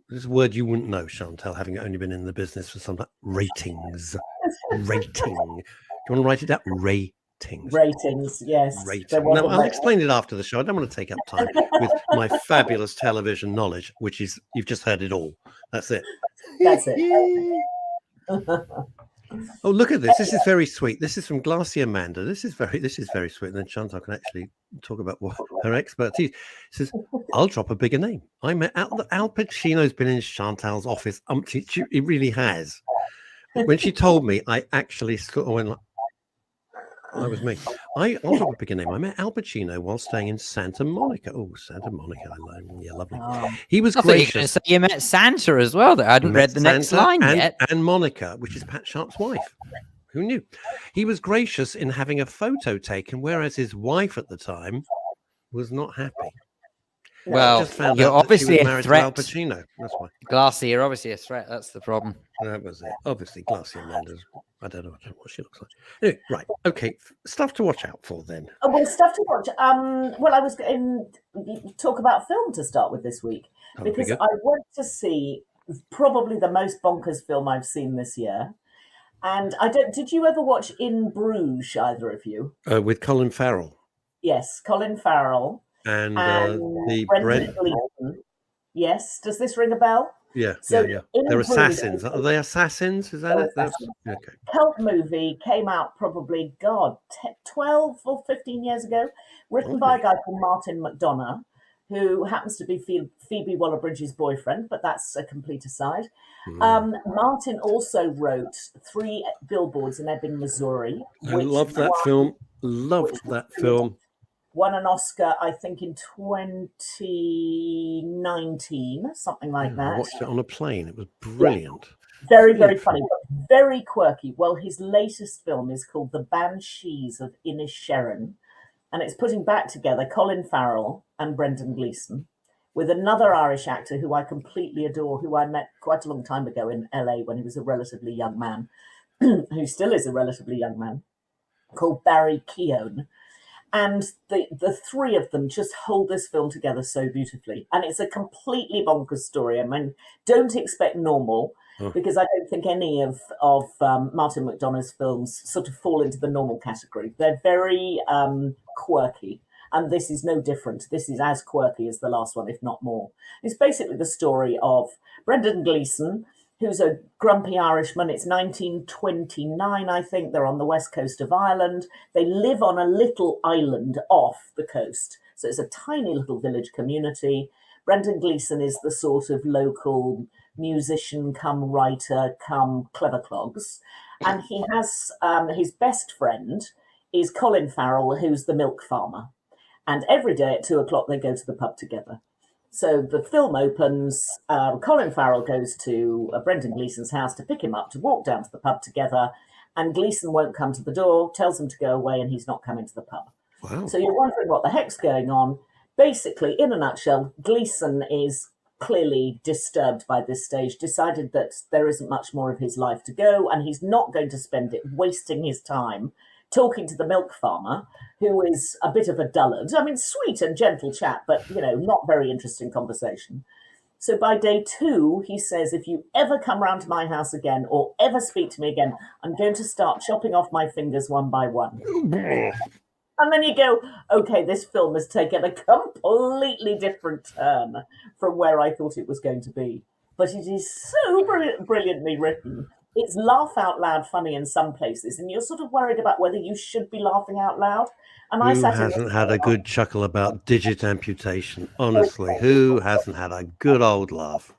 this is a word you wouldn't know, Chantal, having only been in the business for some time. Ratings. Rating. Do you want to write it down? Ratings, yes. No, I'll explain it after the show. I don't want to take up time with my fabulous television knowledge, which is, you've just heard it all. That's it. That's it. Oh, look at this. This is very sweet. This is from Glassy Amanda. This is very sweet. And then Chantal can actually talk about what her expertise. She says, I'll drop a bigger name. I met Al Pacino's been in Chantal's office. He really has. When she told me, I actually sort of went like, that was me. I'll drop a bigger name. I met Al Pacino while staying in Santa Monica. Oh, Santa Monica. Yeah, lovely. He was gracious. You met Santa as well, though. I hadn't read the next line yet. And Monica, which is Pat Sharp's wife. Who knew? He was gracious in having a photo taken, whereas his wife at the time was not happy. Well, you're obviously a threat. Al Pacino. That's why. Glassy, you're obviously a threat. That's the problem. That was it. Obviously, Glassy Amanda's. I don't know what she looks like. Anyway, right. Okay. Stuff to watch out for then. Oh, well, stuff to watch. Well, I was going to talk about film to start with this week, because I went to see probably the most bonkers film I've seen this year. And did you ever watch In Bruges, either of you? With Colin Farrell. Yes, Colin Farrell. And the Brent. Yes. Does this ring a bell? Yeah. They're assassins. Are they assassins? Is that it? Okay. Cult movie came out probably 12 or 15 years ago, written by a guy called Martin McDonagh, who happens to be Phoebe Waller-Bridge's boyfriend, but that's a complete aside. Martin also wrote 3 Billboards in Ebbing, Missouri. I love that film. Loved that film. won an Oscar, I think, in 2019, something like that. I watched it on a plane. It was brilliant. Very, very funny, but very quirky. Well, his latest film is called The Banshees of Inisherin, and it's putting back together Colin Farrell and Brendan Gleeson with another Irish actor who I completely adore, who I met quite a long time ago in LA when he was a relatively young man, who still is a relatively young man, called Barry Keoghan. And the three of them just hold this film together so beautifully. And it's a completely bonkers story. I mean, don't expect normal, because I don't think any of Martin McDonagh's films sort of fall into the normal category. They're very quirky. And this is no different. This is as quirky as the last one, if not more. It's basically the story of Brendan Gleeson, who's a grumpy Irishman. It's 1929, I think. They're on the west coast of Ireland. They live on a little island off the coast. So it's a tiny little village community. Brendan Gleeson is the sort of local musician come writer come clever clogs. And he has his best friend is Colin Farrell, who's the milk farmer. And every day at 2:00 they go to the pub together. So the film opens, Colin Farrell goes to Brendan Gleeson's house to pick him up, to walk down to the pub together, and Gleeson won't come to the door, tells him to go away, and he's not coming to the pub. Wow. So you're wondering what the heck's going on. Basically, in a nutshell, Gleeson is clearly disturbed by this stage, decided that there isn't much more of his life to go, and he's not going to spend it wasting his time talking to the milk farmer, who is a bit of a dullard. I mean, sweet and gentle chap, but, not very interesting conversation. So by day 2, he says, if you ever come round to my house again or ever speak to me again, I'm going to start chopping off my fingers one by one. And then you go, okay, this film has taken a completely different turn from where I thought it was going to be. But it is so brilliantly written. It's laugh out loud funny in some places, and you're sort of worried about whether you should be laughing out loud. And who hasn't had a good chuckle about digit amputation? Honestly, who hasn't had a good old laugh?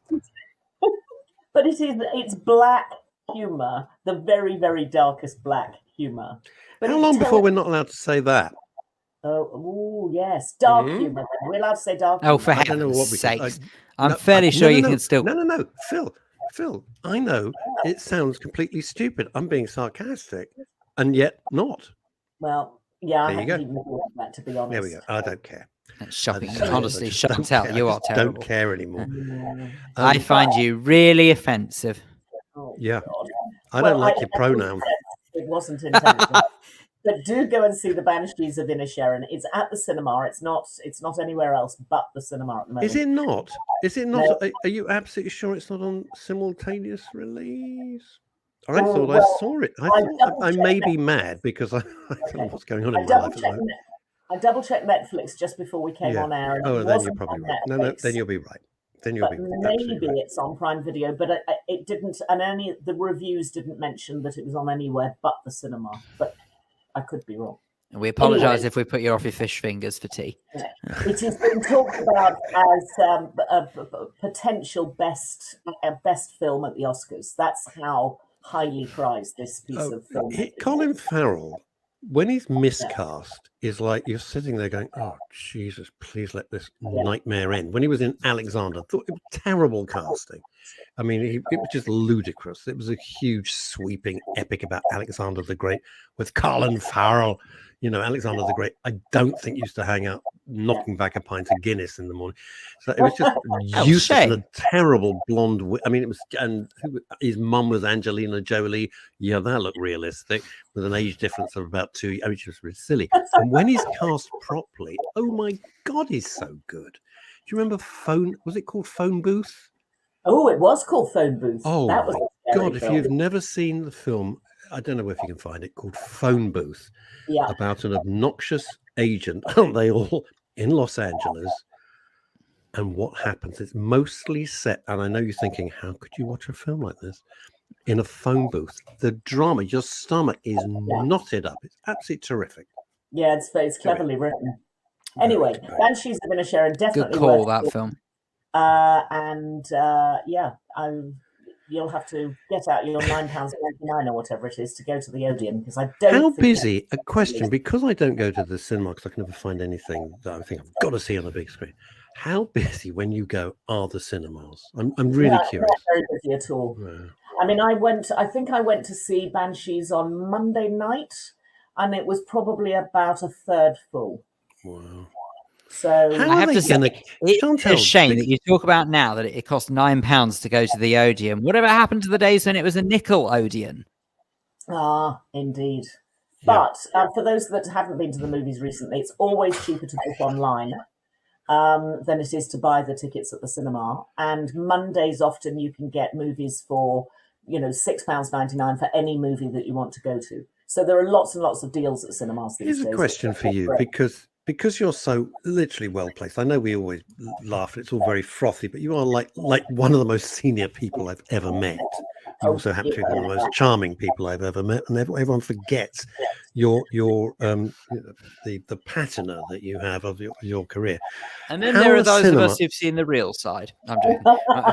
But it's black humour, the very, very darkest black humour. But how long before we're not allowed to say that? Oh, yes, dark humour. We're allowed to say dark humour. Oh, for heaven's sakes. I'm fairly sure you can still... No. Phil, I know it sounds completely stupid. I'm being sarcastic, and yet not. Well, yeah, I haven't even thought that, to be honest. There we go. I don't care. That's shocking. Honestly, Chantal, you are terrible. Don't care anymore. I find you really offensive. Yeah. I don't like your pronoun. It wasn't intended. But do go and see The Banshees of Inisherin. It's at the cinema. It's not anywhere else but the cinema at the moment. Is it not? No. Are you absolutely sure it's not on simultaneous release? I thought I saw it. I may be mad because I don't know what's going on in my life. I double-checked Netflix just before we came on air. And then you're probably right. No, then you'll be right. Maybe it's on Prime Video, but it didn't, and the reviews didn't mention that it was on anywhere but the cinema. But I could be wrong. And we apologise if we put you off your fish fingers for tea. It has been talked about as a potential best film at the Oscars. That's how highly prized this piece of film is. Colin Farrell, when he's miscast, is like you're sitting there going, "Oh Jesus, please let this nightmare end." When he was in Alexander, I thought it was terrible casting. I mean, it was just ludicrous. It was a huge, sweeping epic about Alexander the Great with Colin Farrell. Alexander the Great, I don't think used to hang out knocking back a pint of Guinness in the morning. So it was just useless and a terrible blonde. It was, and his mum was Angelina Jolie. Yeah, that looked realistic with an age difference of about 2 years. It was really silly. And when he's cast properly, oh my God, he's so good. Do you remember was it called Phone Booth? Oh, it was called Phone Booth. Oh, that was God, if you've never seen the film, I don't know if you can find it, called Phone Booth, about an obnoxious agent, aren't they all, in Los Angeles. And what happens? It's mostly set, and I know you're thinking, how could you watch a film like this in a phone booth? The drama, your stomach is knotted up. It's absolutely terrific. Yeah, it's cleverly written. Anyway, Banshees of Inisherin, definitely good call, that film. you'll have to get out your £9.99 or whatever it is to go to the Odeon, because I don't. How busy? A question, because I don't go to the cinema because I can never find anything that I think I've got to see on a big screen. How busy when you go are the cinemas? I'm really curious. Not very busy at all. No. I mean, I think I went to see Banshees on Monday night, and it was probably about a third full. Wow. So I have to say, it's a shame that you talk about now that it cost £9 to go to the Odeon. Whatever happened to the days when it was a nickel Odeon? Ah, indeed. But for those that haven't been to the movies recently, it's always cheaper to book online than it is to buy the tickets at the cinema. And Mondays, often you can get movies for, £6.99 for any movie that you want to go to. So there are lots and lots of deals at cinemas these days. Here's a question for you, because you're so literally well placed. I know we always laugh; it's all very frothy, but you are like one of the most senior people I've ever met. You also happen to be one of the most charming people I've ever met, and everyone forgets your the patina that you have of your career. And then there are those of us who've seen the real side. I'm joking.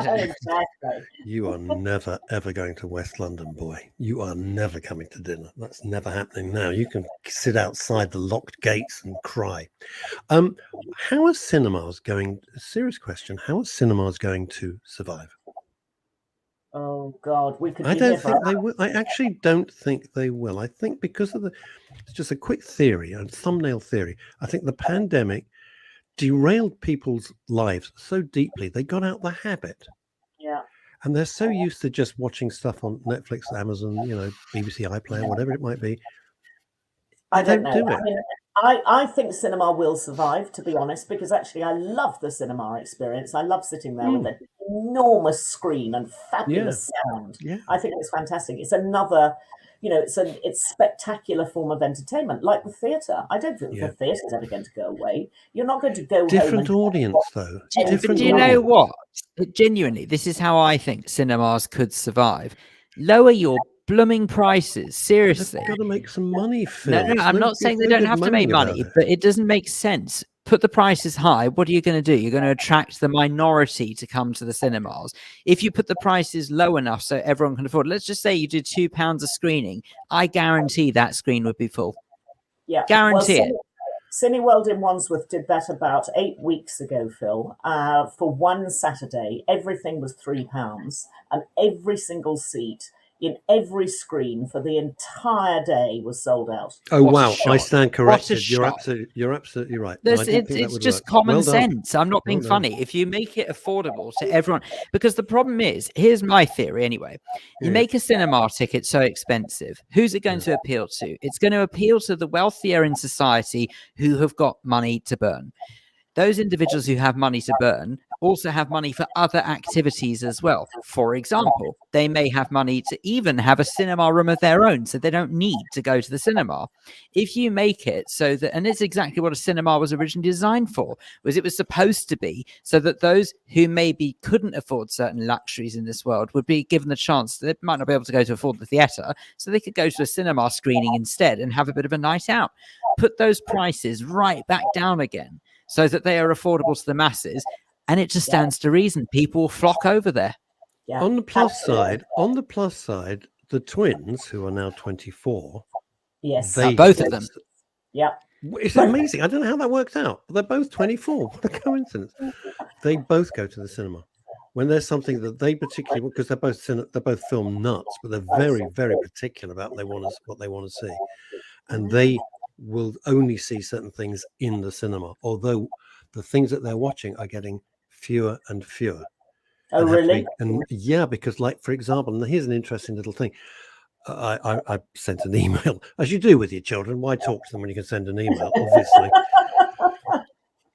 Exactly. You are never ever going to West London, boy. You are never coming to dinner. That's never happening now. You can sit outside the locked gates and cry. How are cinemas going? Serious question. How are cinemas going to survive? Oh God, we could. I don't think they will. I actually don't think they will. I think because of it's just a quick theory, a thumbnail theory. I think the pandemic derailed people's lives so deeply they got out the habit. Yeah. And they're so used to just watching stuff on Netflix, Amazon, BBC iPlayer, whatever it might be. I don't know. Do it. I mean, I think cinema will survive, to be honest, because actually I love the cinema experience. I love sitting there with an enormous screen and fabulous sound. Yeah. I think it's fantastic. It's another, it's spectacular form of entertainment, like the theatre. I don't think the theatre's ever going to go away. You're not going to go different home audience, though. But do you know what? Genuinely, this is how I think cinemas could survive. Lower your blooming prices, seriously. They've got to make some money, Phil. No, I'm not saying they don't have to make money, but it doesn't make sense. Put the prices high. What are you going to do? You're going to attract the minority to come to the cinemas. If you put the prices low enough so everyone can afford, let's just say you do £2 a screening, I guarantee that screen would be full. Yeah, guarantee it. Cineworld in Wandsworth did that about 8 weeks ago, Phil. For one Saturday, everything was £3, and every single seat in every screen for the entire day was sold out. Oh, wow. I stand corrected. You're absolutely right. It's just common sense. I'm not being funny. If you make it affordable to everyone, because the problem is, here's my theory anyway. You make a cinema ticket so expensive. Who's it going to appeal to? It's going to appeal to the wealthier in society who have got money to burn. Those individuals who have money to burn also have money for other activities as well. For example, they may have money to even have a cinema room of their own, so they don't need to go to the cinema. If you make it so that, and it's exactly what a cinema was originally designed for, was it was supposed to be so that those who maybe couldn't afford certain luxuries in this world would be given the chance that they might not be able to go to afford the theatre, so they could go to a cinema screening instead and have a bit of a night out. Put those prices right back down again, so that they are affordable to the masses, and it just stands to reason people will flock over there. Yeah, on the plus side, the twins, who are now 24, both of them. Yeah, it's amazing. I don't know how that worked out. They're both 24. What a coincidence! They both go to the cinema when there's something that they particularly, because they're both film nuts, but they're very, very particular about what they want to see, and they will only see certain things in the cinema, although the things that they're watching are getting fewer and fewer. Oh, really? Because, like, for example, and here's an interesting little thing. I sent an email, as you do with your children. Why talk to them when you can send an email? Obviously,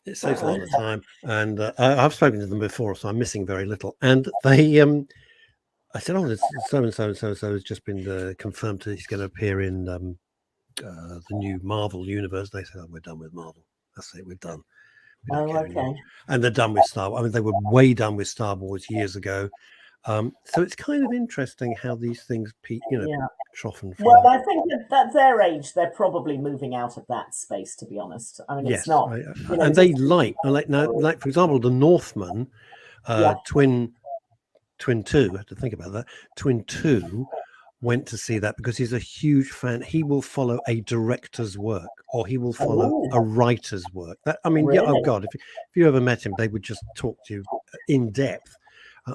it saves a lot of time. And I've spoken to them before, so I'm missing very little. And they, I said, "Oh, so and so has just been confirmed he's going to appear in the new Marvel universe." They said, "Oh, we're done with Marvel. That's it. We're done." Oh, okay. And they're done with Star Wars. I mean, they were way done with Star Wars years ago. So it's kind of interesting how these things, trough and fall. Well, I think that their age, they're probably moving out of that space, to be honest. I mean, it's not. And they like for example, the Northman twin Twin 2, I had to think about that. Twin 2 went to see that because he's a huge fan. He will follow a director's work, or he will follow a writer's work. Yeah, oh God, if you ever met him, they would just talk to you in depth.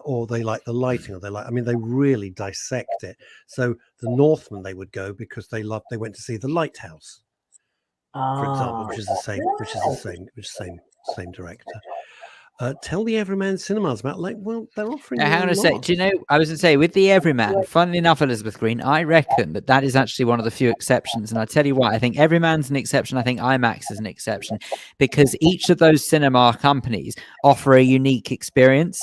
Or they like the lighting, or they really dissect it. So the Northman they would go because they went to see the Lighthouse, for example, which is the same director. Tell the Everyman Cinemas about they're offering. Now, hang on a sec. Do you know? I was going to say with the Everyman. Funnily enough, Elizabeth Green, I reckon that is actually one of the few exceptions, and I tell you why. I think Everyman's an exception. I think IMAX is an exception because each of those cinema companies offer a unique experience.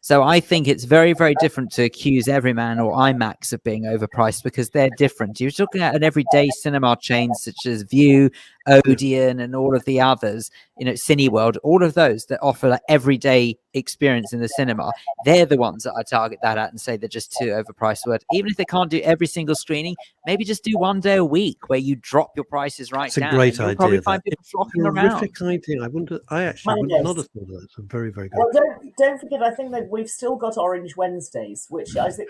So I think it's very, very different to accuse Everyman or IMAX of being overpriced because they're different. You're talking about an everyday cinema chain such as View, Odeon, and all of the others, Cineworld, all of those that offer everyday experience in the cinema. They're the ones that I target that at and say they're just too overpriced. Even if they can't do every single screening, maybe just do one day a week where you drop your prices right down. It's a great idea. Probably find people flocking around. Terrific idea. I actually would not have thought of that. It's very, very good. Well, don't forget, I think that we've still got Orange Wednesdays, which I think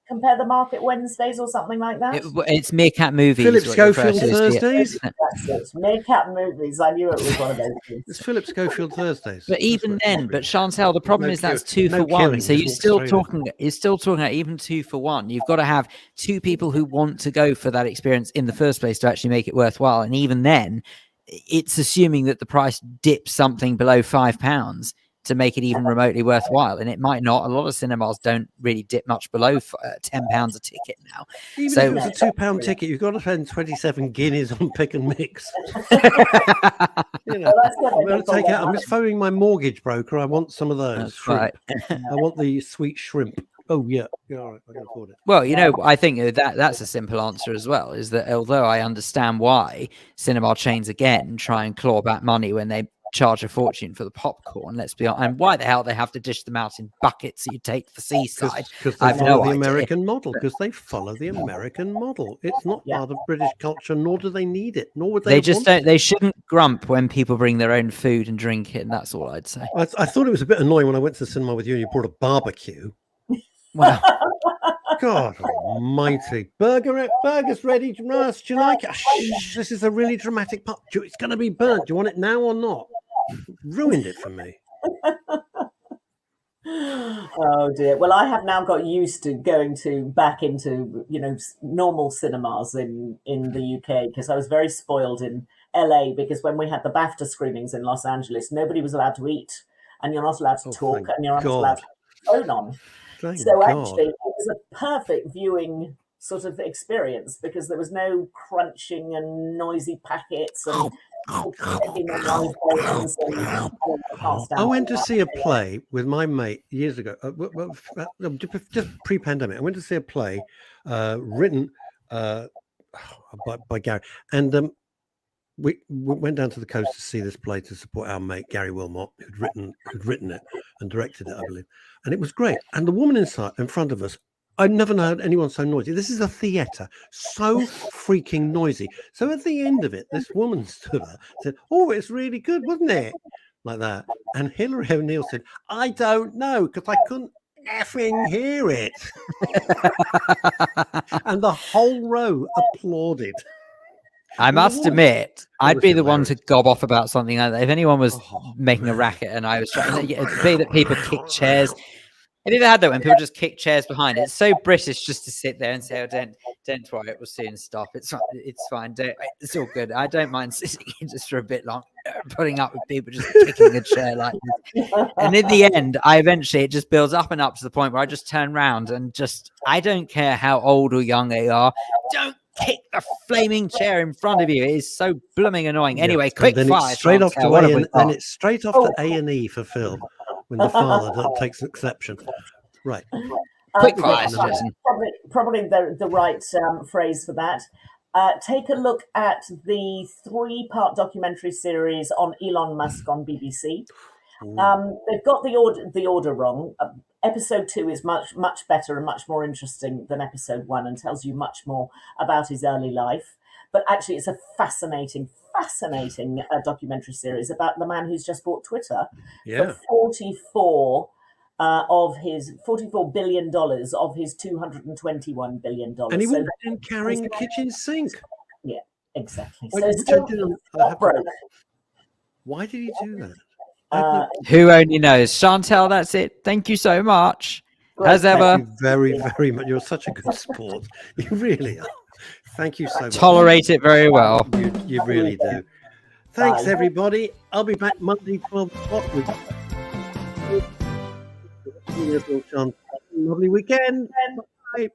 compare the Market Wednesdays or something like that. It's Meerkat Movies. Philip Schofield Thursdays. That's it. Meerkat Movies. I knew it was one of those things. It's Philip Schofield Thursdays. But even then, Chantal, the problem is that's 2 for 1. So you're still talking about even 2 for 1. You've got to have 2 people who want to go for that experience in the first place to actually make it worthwhile. And even then, it's assuming that the price dips something below £5 to make it even remotely worthwhile, and it might not. A lot of cinemas don't really dip much below £10 a ticket now. Even if it was a £2 ticket, you've got to spend 27 guineas on pick and mix. I'm just phoning my mortgage broker. I want some of those. Right. I want the sweet shrimp. Oh yeah, all right, I can afford it. Well, I think that's a simple answer as well. Is that although I understand why cinema chains again try and claw back money when they charge a fortune for the popcorn, let's be honest, and why the hell they have to dish them out in buckets that you take to the seaside? Because they follow the American model. Because they follow the American model. It's not part of British culture, nor do they need it, nor would they. They just don't. They shouldn't grump when people bring their own food and drink it. And that's all I'd say. I thought it was a bit annoying when I went to the cinema with you and you brought a barbecue. Wow. God almighty. Burger's ready, Russ. Do you like it? Shh, this is a really dramatic part. It's going to be burnt. Do you want it now or not? Ruined it for me. Oh dear. Well, I have now got used to going back into normal cinemas in the UK because I was very spoiled in LA because when we had the BAFTA screenings in Los Angeles, nobody was allowed to eat and you're not allowed to talk and you're not allowed to have your phone on. Actually, it was a perfect viewing sort of experience because there was no crunching and noisy packets and I went to see a play with my mate years ago, just pre-pandemic. I went to see a play written by Gary, and we went down to the coast to see this play to support our mate Gary Wilmot, who'd written it and directed it, I believe, and it was great. And the woman in front of us, I've never known anyone so noisy. This is a theatre, so freaking noisy. So at the end of it, this woman stood up, said, "Oh, it's really good, wasn't it?" Like that. And Hilary O'Neill said, "I don't know, because I couldn't effing hear it." And the whole row applauded. I must admit, I'd be the one to gob off about something like that. If anyone was making a racket and I was trying to be that people kick chairs. Have you ever had that when people just kick chairs behind? It's so British just to sit there and say, "Oh, don't worry, it will soon stop. It's fine. It's all good. I don't mind sitting in just for a bit long, putting up with people just kicking a chair like this." And in the end, it just builds up and up to the point where I just turn around and I don't care how old or young they are, don't kick the flaming chair in front of you. It is so blooming annoying. Anyway, quick fire. It's straight off to A&E for Phil. When the father takes exception. Right. Quick fire. Probably the right phrase for that. Take a look at the 3-part documentary series on Elon Musk on BBC. They've got the order wrong. Episode 2 is much, much better and much more interesting than episode 1 and tells you much more about his early life. But actually, it's a fascinating documentary series about the man who's just bought Twitter for $44 of his $44 billion of his $221 billion. And he walked in carrying a kitchen sink. Yeah, exactly. Why, So still not broke. Why did he do that? Who only knows? Chantal, that's it. Thank you so much. As ever. Thank you very, very much. You're such a good sport. You really are. Thank you so much. Tolerate it very well. You really do. Thanks, everybody. I'll be back Monday, 12 o'clock with lovely weekend. Bye.